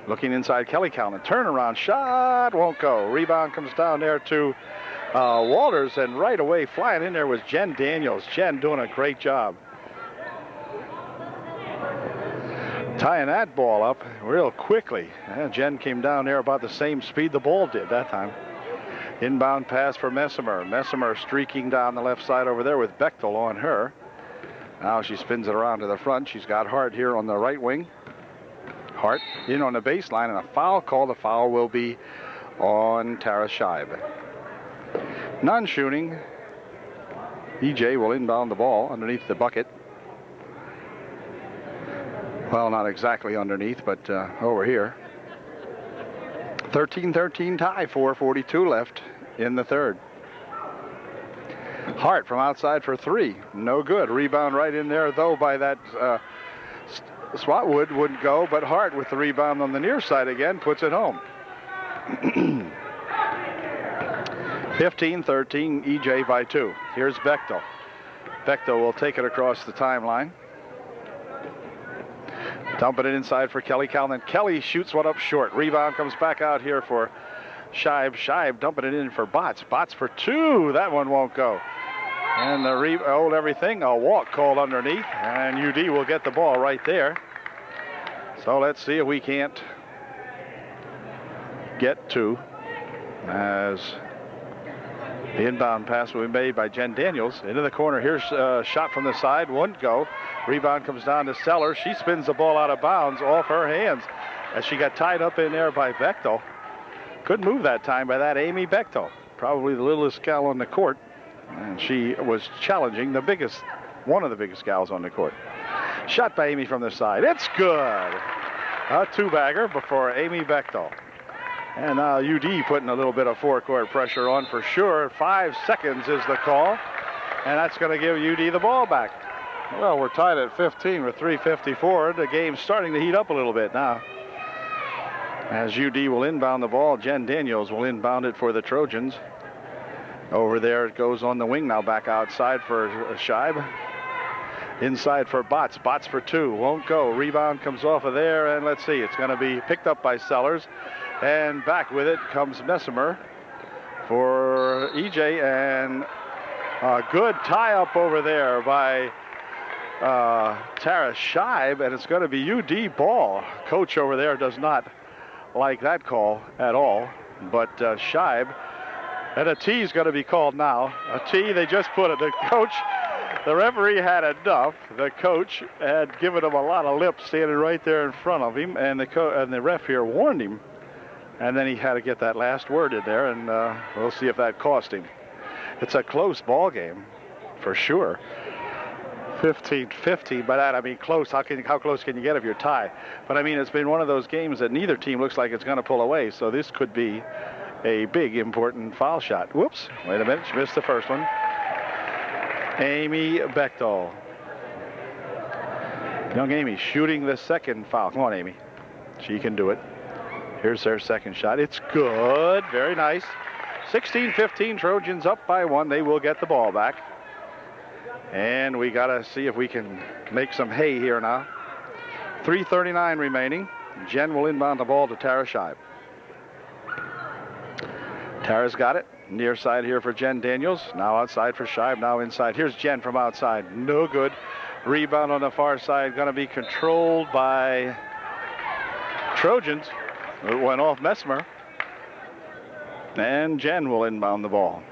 Speaker 1: Looking inside, Kelly Calnon. Turnaround shot, won't go. Rebound comes down there to Walters, and right away flying in there was Jen Daniels. Jen doing a great job. Tying that ball up real quickly. Jen came down there about the same speed the ball did that time. Inbound pass for Messimer. Messimer streaking down the left side over there with Bechtel on her. Now she spins it around to the front. She's got Hart here on the right wing. Hart in on the baseline, and a foul call. The foul will be on Tara Scheib. Non-shooting. EJ will inbound the ball underneath the bucket. Well, not exactly underneath, but over here. 13-13 tie, 4:42 left in the third. Hart from outside for three. No good. Rebound right in there, though, by that Swatwood wouldn't go, but Hart with the rebound on the near side again puts it home. 15-13, EJ by 2. Here's Bechtel. Bechtel will take it across the timeline. Dumping it inside for Kelly Calnon. Kelly shoots one up short. Rebound comes back out here for Scheib. Scheib dumping it in for Botts. Botts for 2. That one won't go. And the hold everything. A walk called underneath. And UD will get the ball right there. So let's see if we can't get 2 as the inbound pass will be made by Jen Daniels into the corner. Here's a shot from the side. Wouldn't go. Rebound comes down to Sellers. She spins the ball out of bounds off her hands as she got tied up in there by Bechtel. Couldn't move that time by that Amy Bechtel. Probably the littlest gal on the court. And she was challenging one of the biggest gals on the court. Shot by Amy from the side. It's good. A 2-bagger before Amy Bechtel. And now UD putting a little bit of forecourt pressure on for sure. 5 seconds is the call. And that's going to give UD the ball back. Well, we're tied at 15 with 3:54. The game's starting to heat up a little bit now. As UD will inbound the ball, Jen Daniels will inbound it for the Trojans. Over there it goes on the wing now, back outside for Scheib. Inside for Botts. Botts for 2. Won't go. Rebound comes off of there, and let's see. It's going to be picked up by Sellers. And back with it comes Messimer for EJ, and a good tie-up over there by Tara Scheib, and it's going to be UD ball. Coach over there does not like that call at all, but Scheib, and a T is going to be called now. A T, they just put it. The referee had enough. The coach had given him a lot of lip standing right there in front of him, and the ref here warned him. And then he had to get that last word in there, and we'll see if that cost him. It's a close ball game, for sure. 15-15, by that I mean close. How close can you get if you're tied? But I mean, it's been one of those games that neither team looks like it's going to pull away, so this could be a big, important foul shot. Whoops, wait a minute, she missed the first one. Amy Bechtel. Young Amy shooting the second foul. Come on, Amy. She can do it. Here's their second shot. It's good. Very nice. 16-15, Trojans up by 1. They will get the ball back. And we got to see if we can make some hay here now. 3:39 remaining. Jen will inbound the ball to Tara Scheib. Tara's got it. Near side here for Jen Daniels. Now outside for Scheib. Now inside. Here's Jen from outside. No good. Rebound on the far side. Going to be controlled by Trojans. It went off Messimer. And Jen will inbound the ball.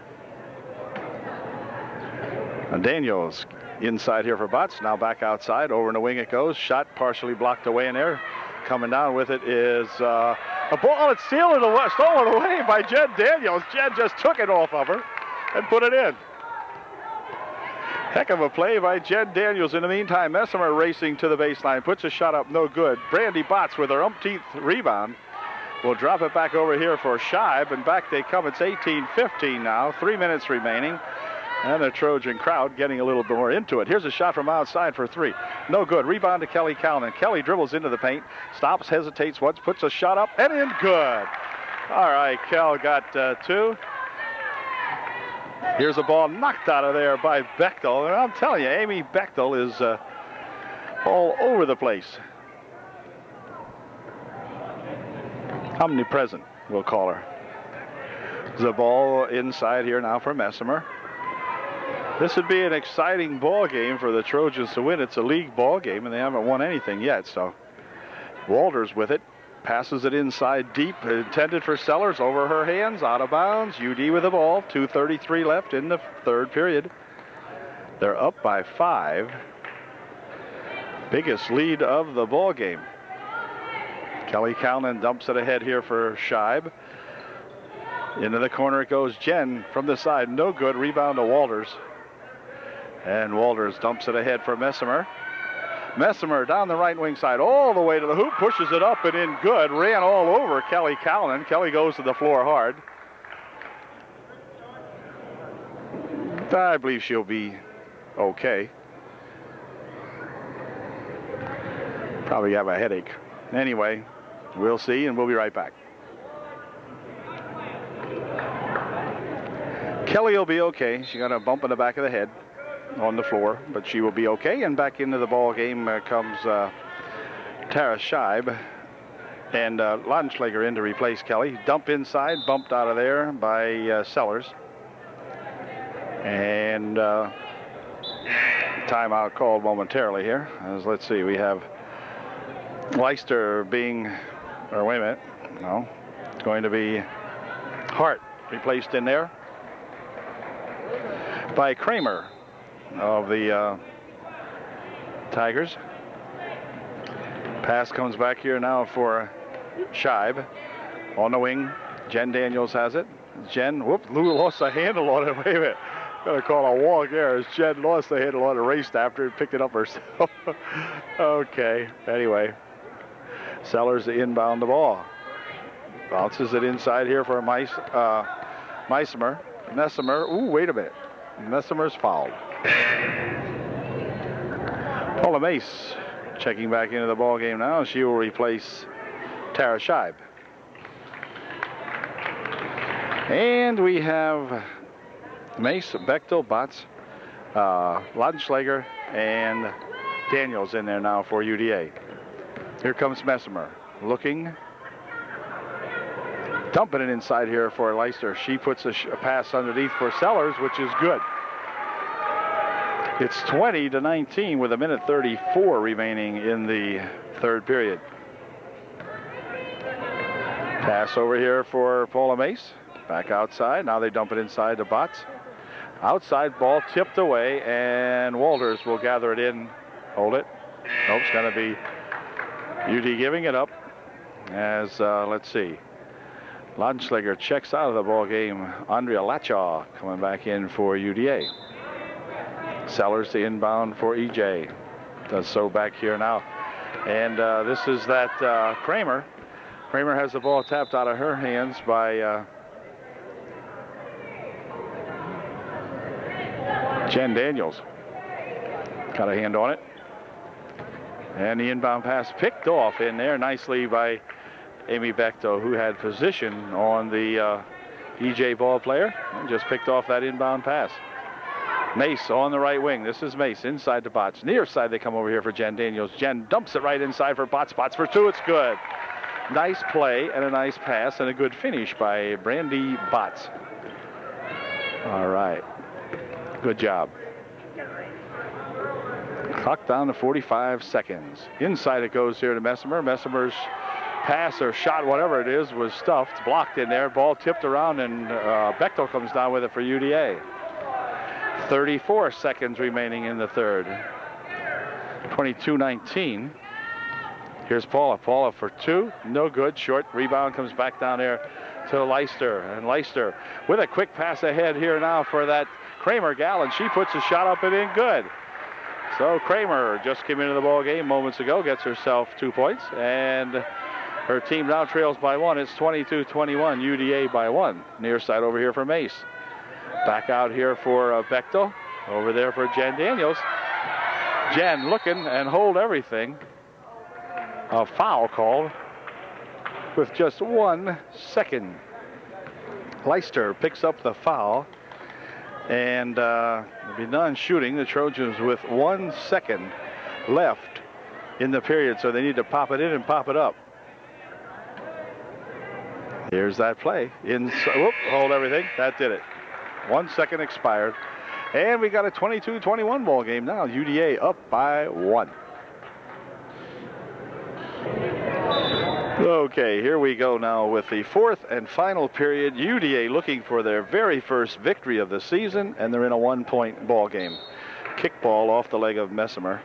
Speaker 1: And Daniels inside here for Botts. Now back outside. Over in the wing it goes. Shot partially blocked away in there. Coming down with it is a ball. It's stolen away by Jen Daniels. Jen just took it off of her and put it in. Heck of a play by Jen Daniels. In the meantime, Messimer racing to the baseline. Puts a shot up. No good. Brandy Botts with her umpteenth rebound. We'll drop it back over here for Scheib, and back they come. It's 18-15 now, 3 minutes remaining, and the Trojan crowd getting a little bit more into it. Here's a shot from outside for 3. No good. Rebound to Kelly Calnon. Kelly dribbles into the paint, stops, hesitates once, puts a shot up, and in. Good. All right, Kel got 2. Here's a ball knocked out of there by Bechtel, and I'm telling you, Amy Bechtel is all over the place. Omnipresent, we'll call her. The ball inside here now for Messimer. This would be an exciting ball game for the Trojans to win. It's a league ball game, and they haven't won anything yet, so Walters with it. Passes it inside deep, intended for Sellers, over her hands, out of bounds. UD with the ball, 2:33 left in the third period. They're up by 5. Biggest lead of the ball game. Kelly Calnon dumps it ahead here for Scheib. Into the corner it goes. Jen from the side, no good. Rebound to Walters. And Walters dumps it ahead for Messimer. Messimer down the right wing side, all the way to the hoop, pushes it up and in good. Ran all over Kelly Calnon. Kelly goes to the floor hard. I believe she'll be okay. Probably have a headache. Anyway, we'll see, and we'll be right back. Kelly will be okay. She got a bump in the back of the head on the floor, but she will be okay. And back into the ball game comes Tara Scheib and Laudenschlager in to replace Kelly. Dump inside, bumped out of there by Sellers. And timeout called momentarily here. As let's see, we have Leister being, or wait a minute, no, it's going to be Hart replaced in there by Kramer of the Tigers. Pass comes back here now for Scheib on the wing. Jen Daniels has it. Jen, whoop, Lou lost a handle on it. Wait a minute. Gonna call a walk there as Jen lost the handle on it, raced after it, picked it up herself. Okay, anyway. Sellers inbound the ball. Bounces it inside here for Messimer. Messimer, ooh, wait a minute. Messimer's fouled. Paula Mace checking back into the ball game now. She will replace Tara Scheib. And we have Mace, Bechtel, Botts, Laudenschlager, and Daniels in there now for UDA. Here comes Messimer, looking, dumping it inside here for Leister. She puts a pass underneath for Sellers, which is good. It's 20-19 with 1:34 remaining in the third period. Pass over here for Paula Mace. Back outside. Now they dump it inside to Botts. Outside ball tipped away, and Walters will gather it in. Hold it. Nope, it's going to be UD giving it up. As, let's see, Laudenschlager checks out of the ball game. Andrea Lachaw coming back in for UDA. Sellers the inbound for EJ. Does so back here now. And this is that Kramer. Kramer has the ball tapped out of her hands by Jen Daniels. Got a hand on it. And the inbound pass picked off in there nicely by Amy Bechtel, who had position on the EJ ball player, and just picked off that inbound pass. Mace on the right wing. This is Mace inside to Botts. Near side they come over here for Jen Daniels. Jen dumps it right inside for Botts. Botts for two. It's good. Nice play and a nice pass and a good finish by Brandy Botts. All right. Good job. Clock down to 45 seconds. Inside it goes here to Messimer. Messimer's pass or shot, whatever it is, was stuffed, blocked in there. Ball tipped around, and Bechtel comes down with it for UDA. 34 seconds remaining in the third. 22-19. Here's Paula. Paula for two. No good. Short rebound comes back down there to Leister. And Leister with a quick pass ahead here now for that Kramer gal, and she puts a shot up and in good. So Kramer just came into the ball game moments ago, gets herself 2 points, and her team now trails by one. It's 22-21, UDA by one. Near side over here for Mace. Back out here for Bechtel. Over there for Jen Daniels. Jen looking and hold everything. A foul called with just 1 second. Leister picks up the foul. And will be done shooting. The Trojans with 1 second left in the period, so they need to pop it in and pop it up. Here's that play. Whoop, hold everything. That did it. 1 second expired. And we got a 22-21 ball game now. UDA up by one. Okay, here we go now with the fourth and final period. UDA looking for their very first victory of the season, and they're in a one-point ball game. Kickball off the leg of Messimer.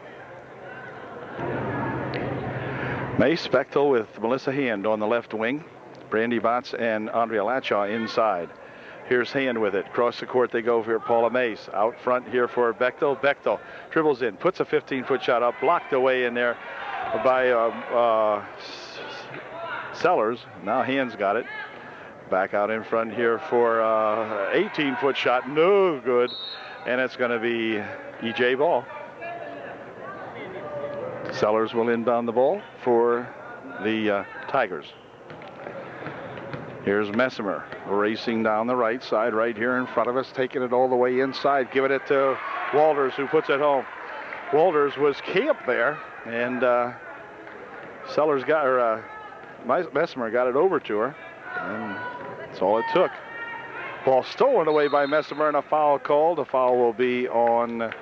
Speaker 1: Mace Bechtel with Melissa Hand on the left wing. Brandy Botts and Andrea Lachaw inside. Here's Hand with it. Cross the court they go for Paula Mace. Out front here for Bechtel. Bechtel dribbles in, puts a 15-foot shot up, blocked away in there by Sellers. Now Hand's got it. Back out in front here for 18-foot shot. No good. And it's going to be E.J. ball. Sellers will inbound the ball for the Tigers. Here's Messimer racing down the right side right here in front of us, taking it all the way inside, giving it to Walters, who puts it home. Walters was camped there, and Sellers got her, Messimer got it over to her, and that's all it took. Ball stolen away by Messimer, and a foul called. The foul will be on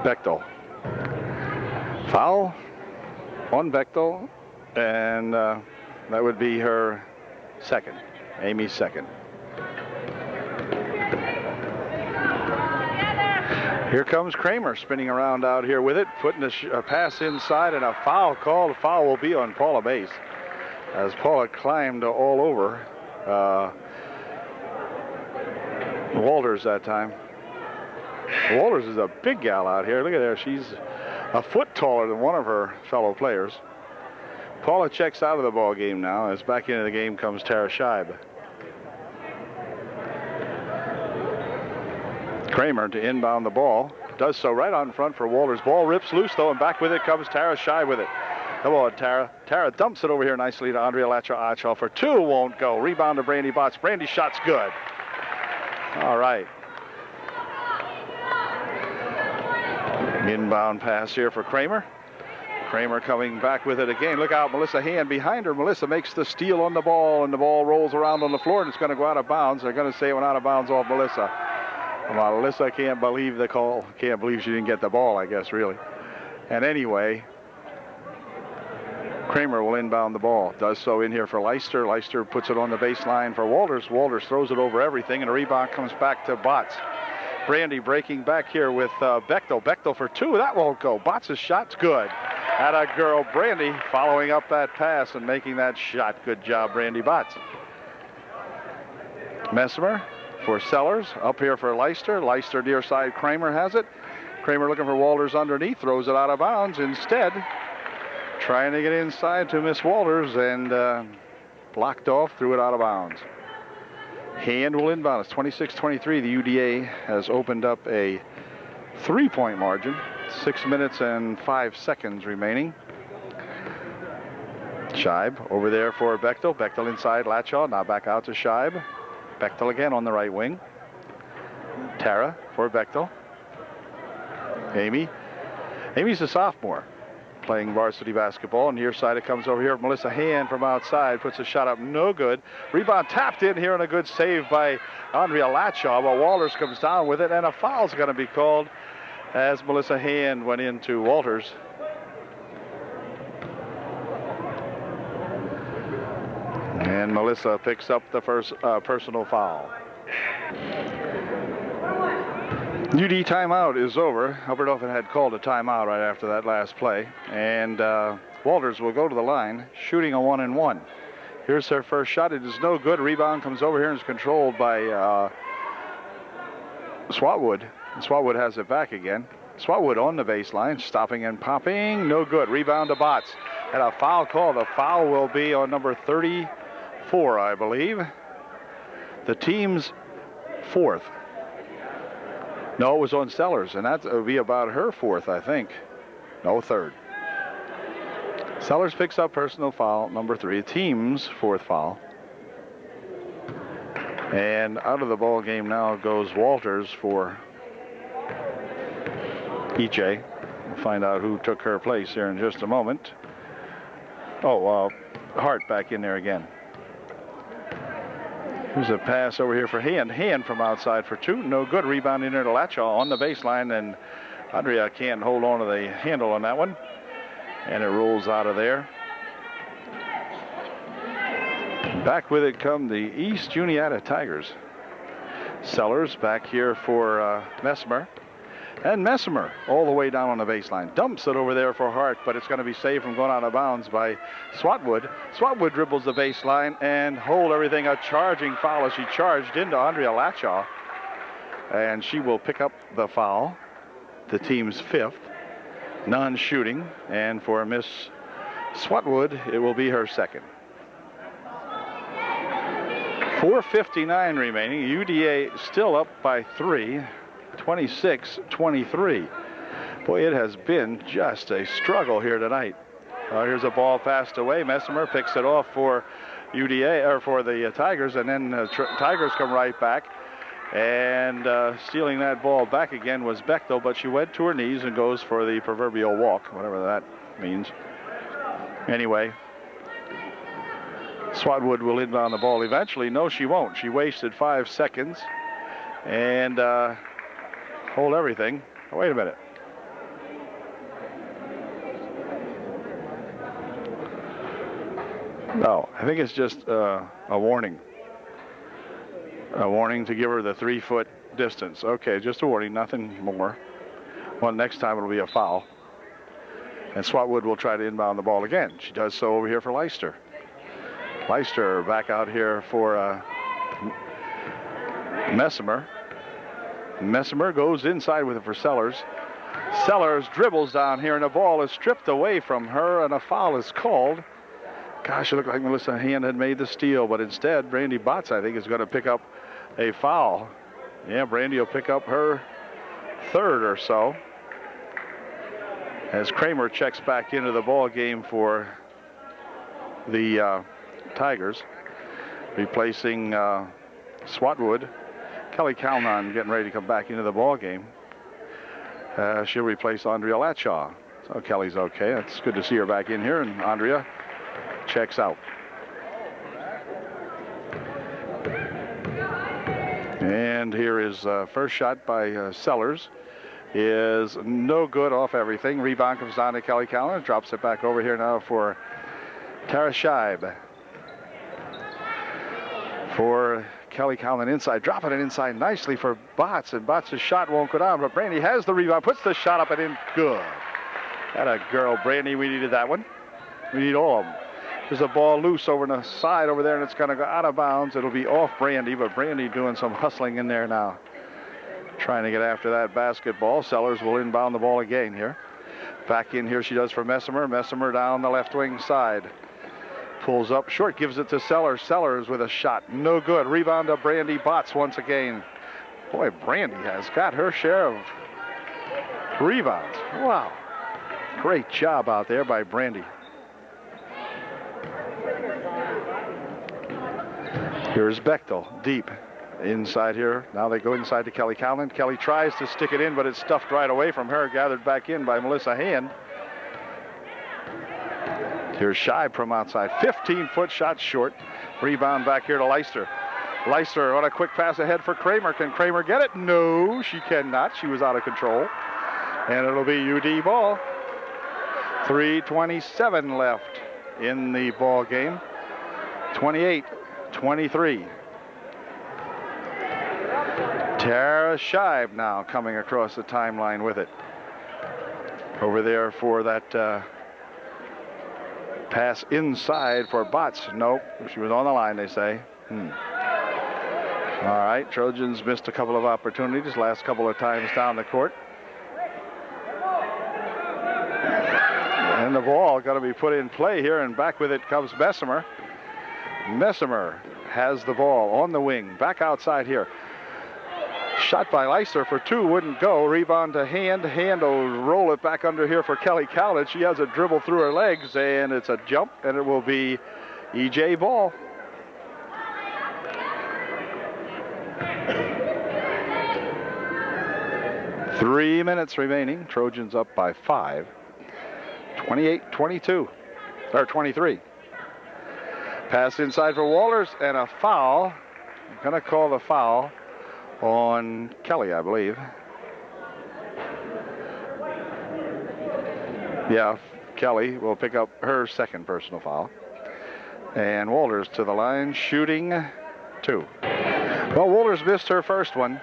Speaker 1: Bechtel. Foul on Bechtel, and that would be her second, Amy's second. Here comes Kramer spinning around out here with it, putting a pass inside, and a foul called. The foul will be on Paula Mace, as Paula climbed all over Walters that time. Walters is a big gal out here. Look at her. She's a foot taller than one of her fellow players. Paula checks out of the ball game now, as back into the game comes Tara Scheib. Kramer to inbound the ball. Does so right on front for Walters. Ball rips loose though, and back with it comes Tara Scheib with it. Come on, Tara. Tara dumps it over here nicely to Andrea Lachaw for two. Won't go. Rebound to Brandy Botts. Brandy's shot's good. All right. Inbound pass here for Kramer. Kramer coming back with it again. Look out, Melissa Hand behind her. Melissa makes the steal on the ball, and the ball rolls around on the floor, and it's going to go out of bounds. They're going to say it went out of bounds off Melissa. Well, Melissa can't believe the call. Can't believe she didn't get the ball, I guess, really. And anyway, Kramer will inbound the ball. Does so in here for Leister. Leister puts it on the baseline for Walters. Walters throws it over everything, and a rebound comes back to Botts. Brandy breaking back here with Bechtel. Bechtel for two. That won't go. Botts' shot's good. Atta girl, Brandy, following up that pass and making that shot. Good job, Brandy Botts. Messimer for Sellers. Up here for Leister. Leister near side. Kramer has it. Kramer looking for Walters underneath. Throws it out of bounds. Instead, trying to get inside to Miss Walters, and blocked off. Threw it out of bounds. Hand will inbound. It's 26-23. The UDA has opened up a 3-point margin. 6 minutes and 5 seconds remaining. Scheib over there for Bechtel. Bechtel inside Lachaw. Now back out to Scheib. Bechtel again on the right wing. Tara for Bechtel. Amy. Amy's a sophomore playing varsity basketball. And near side it comes over here. Melissa Hand from outside puts a shot up. No good. Rebound tapped in here, and a good save by Andrea Lachaw. But Walters comes down with it, and a foul's going to be called as Melissa Hand went into Walters. And Melissa picks up the first personal foul. UD timeout is over. Hubbard Offen had called a timeout right after that last play. And Walters will go to the line, shooting a 1-and-1. Here's her first shot. It is no good. Rebound comes over here and is controlled by Swatwood. And Swatwood has it back again. Swatwood on the baseline, stopping and popping. No good. Rebound to Botts. And a foul call. The foul will be on number 34, I believe. The team's fourth. No, it was on Sellers, and that would be about her fourth, I think. No, third. Sellers picks up personal foul, number 3. Team's fourth foul. And out of the ball game now goes Walters for EJ. We'll find out who took her place here in just a moment. Oh, Hart back in there again. Here's a pass over here for Hand. Hand from outside for two. No good. Rebound in there to Lachaw on the baseline, and Andrea can't hold on to the handle on that one. And it rolls out of there. Back with it come the East Juniata Tigers. Sellers back here for Messimer. And Messimer all the way down on the baseline. Dumps it over there for Hart, but it's going to be saved from going out of bounds by Swatwood. Swatwood dribbles the baseline and hold everything. A charging foul as she charged into Andrea Latshaw. And she will pick up the foul, the team's 5th. Non-shooting. And for Miss Swatwood, it will be her 2nd. 4:59 remaining. UDA still up by 3. 26-23. Boy, it has been just a struggle here tonight. Here's a ball passed away. Messimer picks it off for UDA, or for the Tigers, and then Tigers come right back. And stealing that ball back again was Bechtel, but she went to her knees and goes for the proverbial walk, whatever that means. Anyway, Swatwood will inbound the ball eventually. No, she won't. She wasted 5 seconds. And hold everything. Oh, wait a minute. No, I think it's just a warning. A warning to give her the 3-foot distance. Okay, just a warning, nothing more. Well, next time it'll be a foul. And Swatwood will try to inbound the ball again. She does so over here for Leicester. Leicester back out here for Messimer. Messimer goes inside with it for Sellers. Sellers dribbles down here, and the ball is stripped away from her, and a foul is called. Gosh, it looked like Melissa Hand had made the steal, but instead, Brandy Botts, I think, is going to pick up a foul. Yeah, Brandy will pick up her 3rd or so. As Kramer checks back into the ball game for the Tigers, replacing Swatwood. Kelly Calnon getting ready to come back into the ball game. She'll replace Andrea Latshaw. So Kelly's okay. It's good to see her back in here, and Andrea checks out. And here is first shot by Sellers. Is no good, off everything. Rebound comes down to Kelly Calnon. Drops it back over here now for Tara Scheib. For Kelly Calnon inside, dropping it inside nicely for Botts, and Botts' shot won't go down, but Brandy has the rebound, puts the shot up and in. Good. That a girl, Brandy. We needed that one. We need all of them. There's a ball loose over the side over there, and it's going to go out of bounds. It'll be off Brandy, but Brandy doing some hustling in there now, trying to get after that basketball. Sellers will inbound the ball again here. Back in here she does for Messimer. Messimer down the left wing side. Pulls up short, gives it to Sellers. Sellers with a shot. No good. Rebound to Brandy Botts once again. Boy, Brandy has got her share of rebounds. Wow. Great job out there by Brandy. Here's Bechtel, deep inside here. Now they go inside to Kelly Calnon. Kelly tries to stick it in, but it's stuffed right away from her. Gathered back in by Melissa Hand. Here's Scheib from outside. 15-foot shot short. Rebound back here to Leicester. Leicester on a quick pass ahead for Kramer. Can Kramer get it? No, she cannot. She was out of control. And it'll be UD ball. 3:27 left in the ball game. 28-23. Tara Scheib now coming across the timeline with it. Over there for that pass inside for Botts. Nope, she was on the line, they say. All right, Trojans missed a couple of opportunities last couple of times down the court. And the ball going to be put in play here, and back with it comes Messimer. Messimer has the ball on the wing, back outside here. Shot by Leicester for 2, wouldn't go. Rebound to Hand. Hand will roll it back under here for Kelly Calnon. She has a dribble through her legs, and it's a jump, and it will be E.J. ball. Three minutes remaining. Trojans up by 5. 28-22, or 23. Pass inside for Walters, and a foul. I'm going to call the foul on Kelly, I believe. Yeah, Kelly will pick up her second personal foul. And Walters to the line, shooting 2. Well, Walters missed her first one,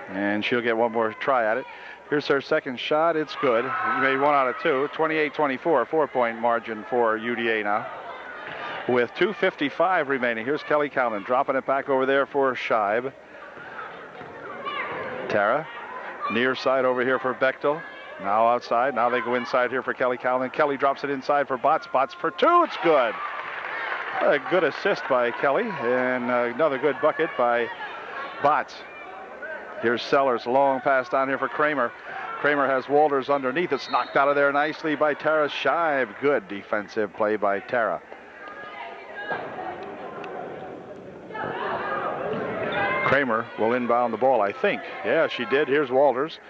Speaker 1: and she'll get one more try at it. Here's her second shot. It's good. She made 1 out of 2. 28-24, 4-point margin for UDA now. With 2:55 remaining. Here's Kelly Calnon dropping it back over there for Scheib. Tara, near side over here for Bechtel. Now outside. Now they go inside here for Kelly Calnon. Kelly drops it inside for Botts. Botts for 2. It's good. A good assist by Kelly, and another good bucket by Botts. Here's Sellers, long pass down here for Kramer. Kramer has Walters underneath. It's knocked out of there nicely by Tara Scheib. Good defensive play by Tara. Kramer will inbound the ball, I think. Yeah, she did. Here's Walters.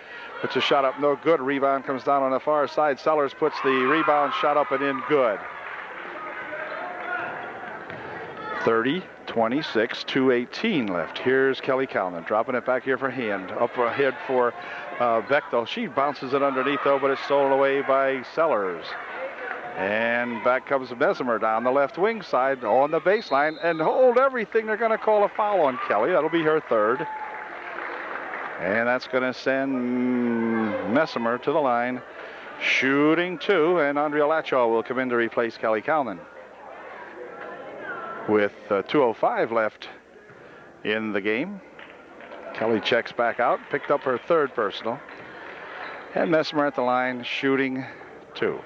Speaker 1: Puts a shot up, no good. Rebound comes down on the far side. Sellers puts the rebound shot up and in, good. 30-26, 2:18 left. Here's Kelly Calnon dropping it back here for Hand. Up ahead for Bechtel. She bounces it underneath though, but it's stolen away by Sellers. And back comes Bessemer down the left wing side on the baseline. And hold everything, they're going to call a foul on Kelly. That'll be her third. And that's going to send Bessemer to the line, shooting 2. And Andrea Lachaw will come in to replace Kelly Calnon. With 2:05 left in the game. Kelly checks back out, picked up her third personal. And Bessemer at the line, shooting 2.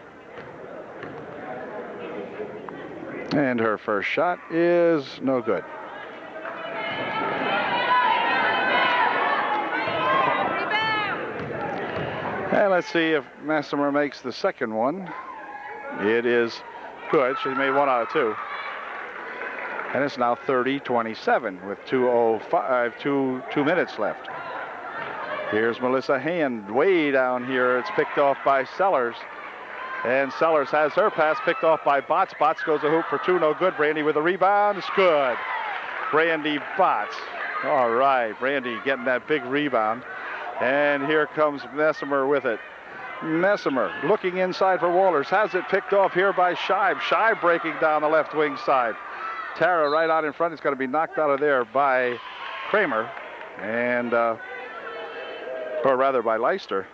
Speaker 1: And her first shot is no good. And let's see if Bessemer makes the second one. It is good. She made 1 out of 2. And it's now 30-27 with 2:05, 2 minutes left. Here's Melissa Hand way down here. It's picked off by Sellers. And Sellers has her pass picked off by Botts. Botts goes a hoop for 2, no good. Brandy with a rebound, it's good. Brandy Botts. All right, Brandy getting that big rebound. And here comes Bessemer with it. Bessemer looking inside for Walters. Has it picked off here by Scheib. Scheib breaking down the left wing side. Tara right out in front. It's going to be knocked out of there by Kramer. And, or rather by Leister.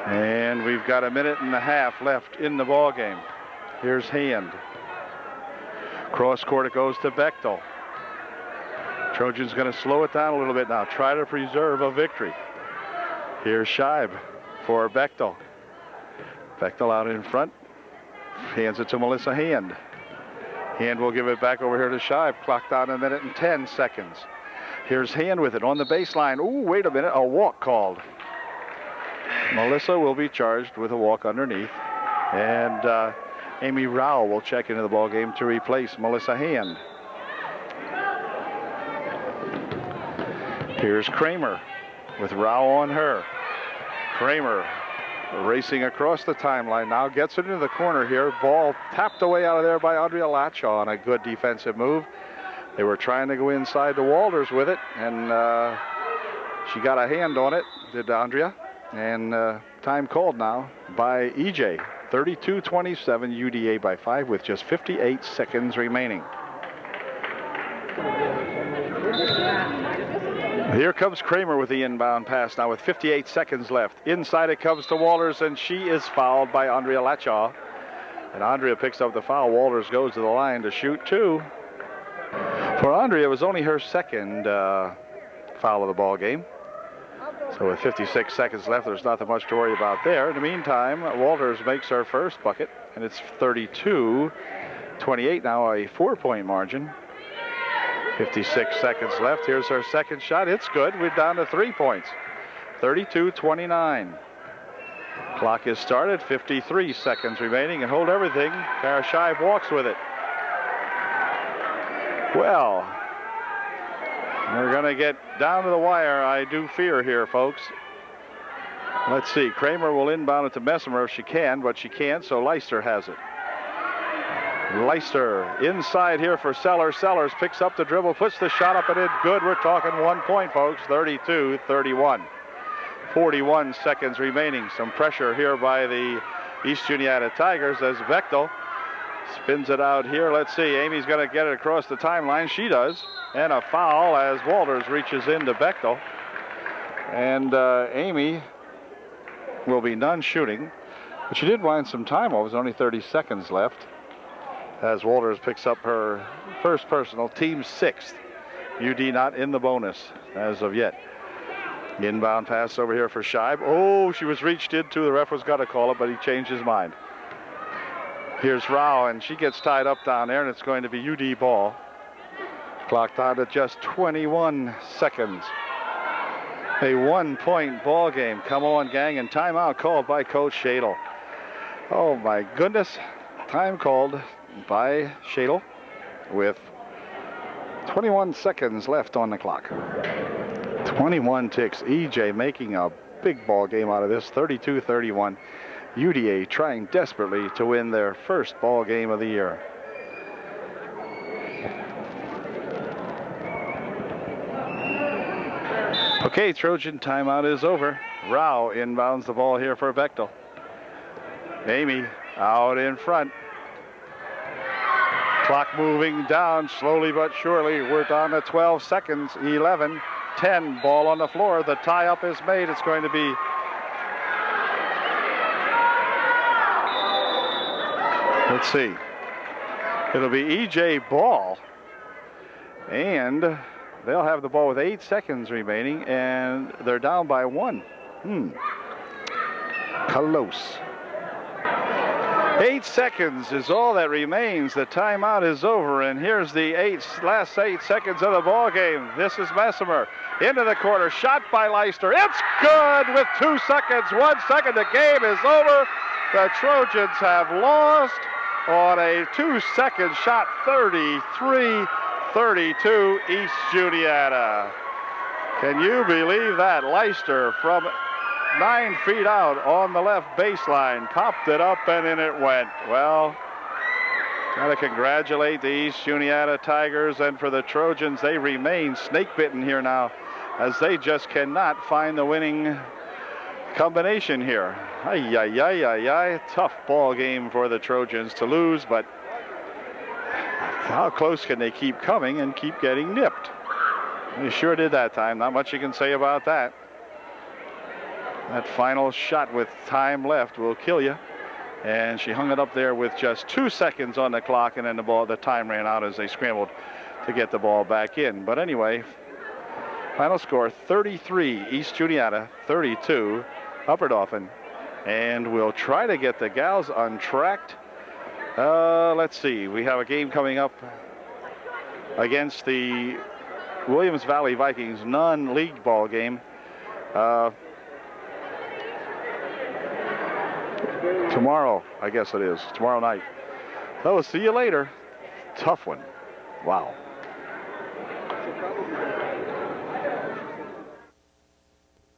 Speaker 1: And we've got 1.5 minutes left in the ball game. Here's Hand. Cross court it goes to Bechtel. Trojan's going to slow it down a little bit now. Try to preserve a victory. Here's Scheib for Bechtel. Bechtel out in front. Hands it to Melissa Hand. Hand will give it back over here to Scheib. Clock down 1 minute and 10 seconds. Here's Hand with it on the baseline. Ooh, wait a minute. A walk called. Melissa will be charged with a walk underneath. And Amy Rao will check into the ball game to replace Melissa Hand. Here's Kramer with Rao on her. Kramer racing across the timeline now, gets it into the corner here. Ball tapped away out of there by Andrea Lachaw on a good defensive move. They were trying to go inside to Walters with it, and she got a hand on it, did Andrea. And time called now by EJ. 32-27, UDA by 5 with just 58 seconds remaining. Here comes Kramer with the inbound pass now with 58 seconds left. Inside it comes to Walters, and she is fouled by Andrea Lachaw. And Andrea picks up the foul. Walters goes to the line to shoot 2. For Andrea, it was only her second foul of the ball game. So with 56 seconds left, there's nothing much to worry about there. In the meantime, Walters makes her first bucket, and it's 32-28 now, a 4-point margin. 56 seconds left. Here's her second shot. It's good. We're down to 3 points. 32-29. Clock is started. 53 seconds remaining. And hold everything. Tara Scheib walks with it. Well, we're going to get down to the wire, I do fear here, folks. Let's see. Kramer will inbound it to Bessemer if she can, but she can't, so Leister has it. Leister inside here for Sellers. Sellers picks up the dribble, puts the shot up and in. Good. We're talking 1 point, folks. 32-31. 41 seconds remaining. Some pressure here by the East Juniata Tigers as Bechtel Spins it out here. Let's see. Amy's going to get it across the timeline. She does. And a foul as Walters reaches into Bechtel. And Amy will be none shooting. But she did wind some time over. There's only 30 seconds left. As Walters picks up her first personal, team 6th. UD not in the bonus as of yet. Inbound pass over here for Scheib. Oh, she was reached into. The ref was going to call it, but he changed his mind. Here's Rao, and she gets tied up down there, and it's going to be UD ball. Clock down at just 21 seconds. A 1-point ball game. Come on, gang, and timeout called by Coach Shadle. Oh, my goodness. Time called by Shadle with 21 seconds left on the clock. 21 ticks. EJ making a big ball game out of this, 32-31. UDA trying desperately to win their first ball game of the year. Okay, Trojan timeout is over. Rao inbounds the ball here for Bechtel. Amy out in front. Clock moving down slowly but surely. We're down to 12 seconds, 11, 10. Ball on the floor. The tie-up is made. It's going to be let's see. It'll be EJ ball. And they'll have the ball with 8 seconds remaining, and they're down by 1. Close. 8 seconds is all that remains. The timeout is over, and here's the last 8 seconds of the ball game. This is Messimer into the corner, shot by Leister. It's good with 2 seconds, 1 second. The game is over. The Trojans have lost on a 2-second shot, 33-32 East Juniata. Can you believe that? Leister from 9 feet out on the left baseline, popped it up and in it went. Well, got to congratulate the East Juniata Tigers, and for the Trojans, they remain snake-bitten here now as they just cannot find the winning combination here. Tough ball game for the Trojans to lose, but how close can they keep coming and keep getting nipped? They sure did that time. Not much you can say about that. That final shot with time left will kill you. And she hung it up there with just 2 seconds on the clock, and then the time ran out as they scrambled to get the ball back in. But anyway, final score 33 East Juniata, 32 Upper Dauphin. And we'll try to get the gals untracked. Let's see. We have a game coming up against the Williams Valley Vikings non-league ball game. Tomorrow, I guess it is. Tomorrow night. So we'll see you later. Tough one. Wow.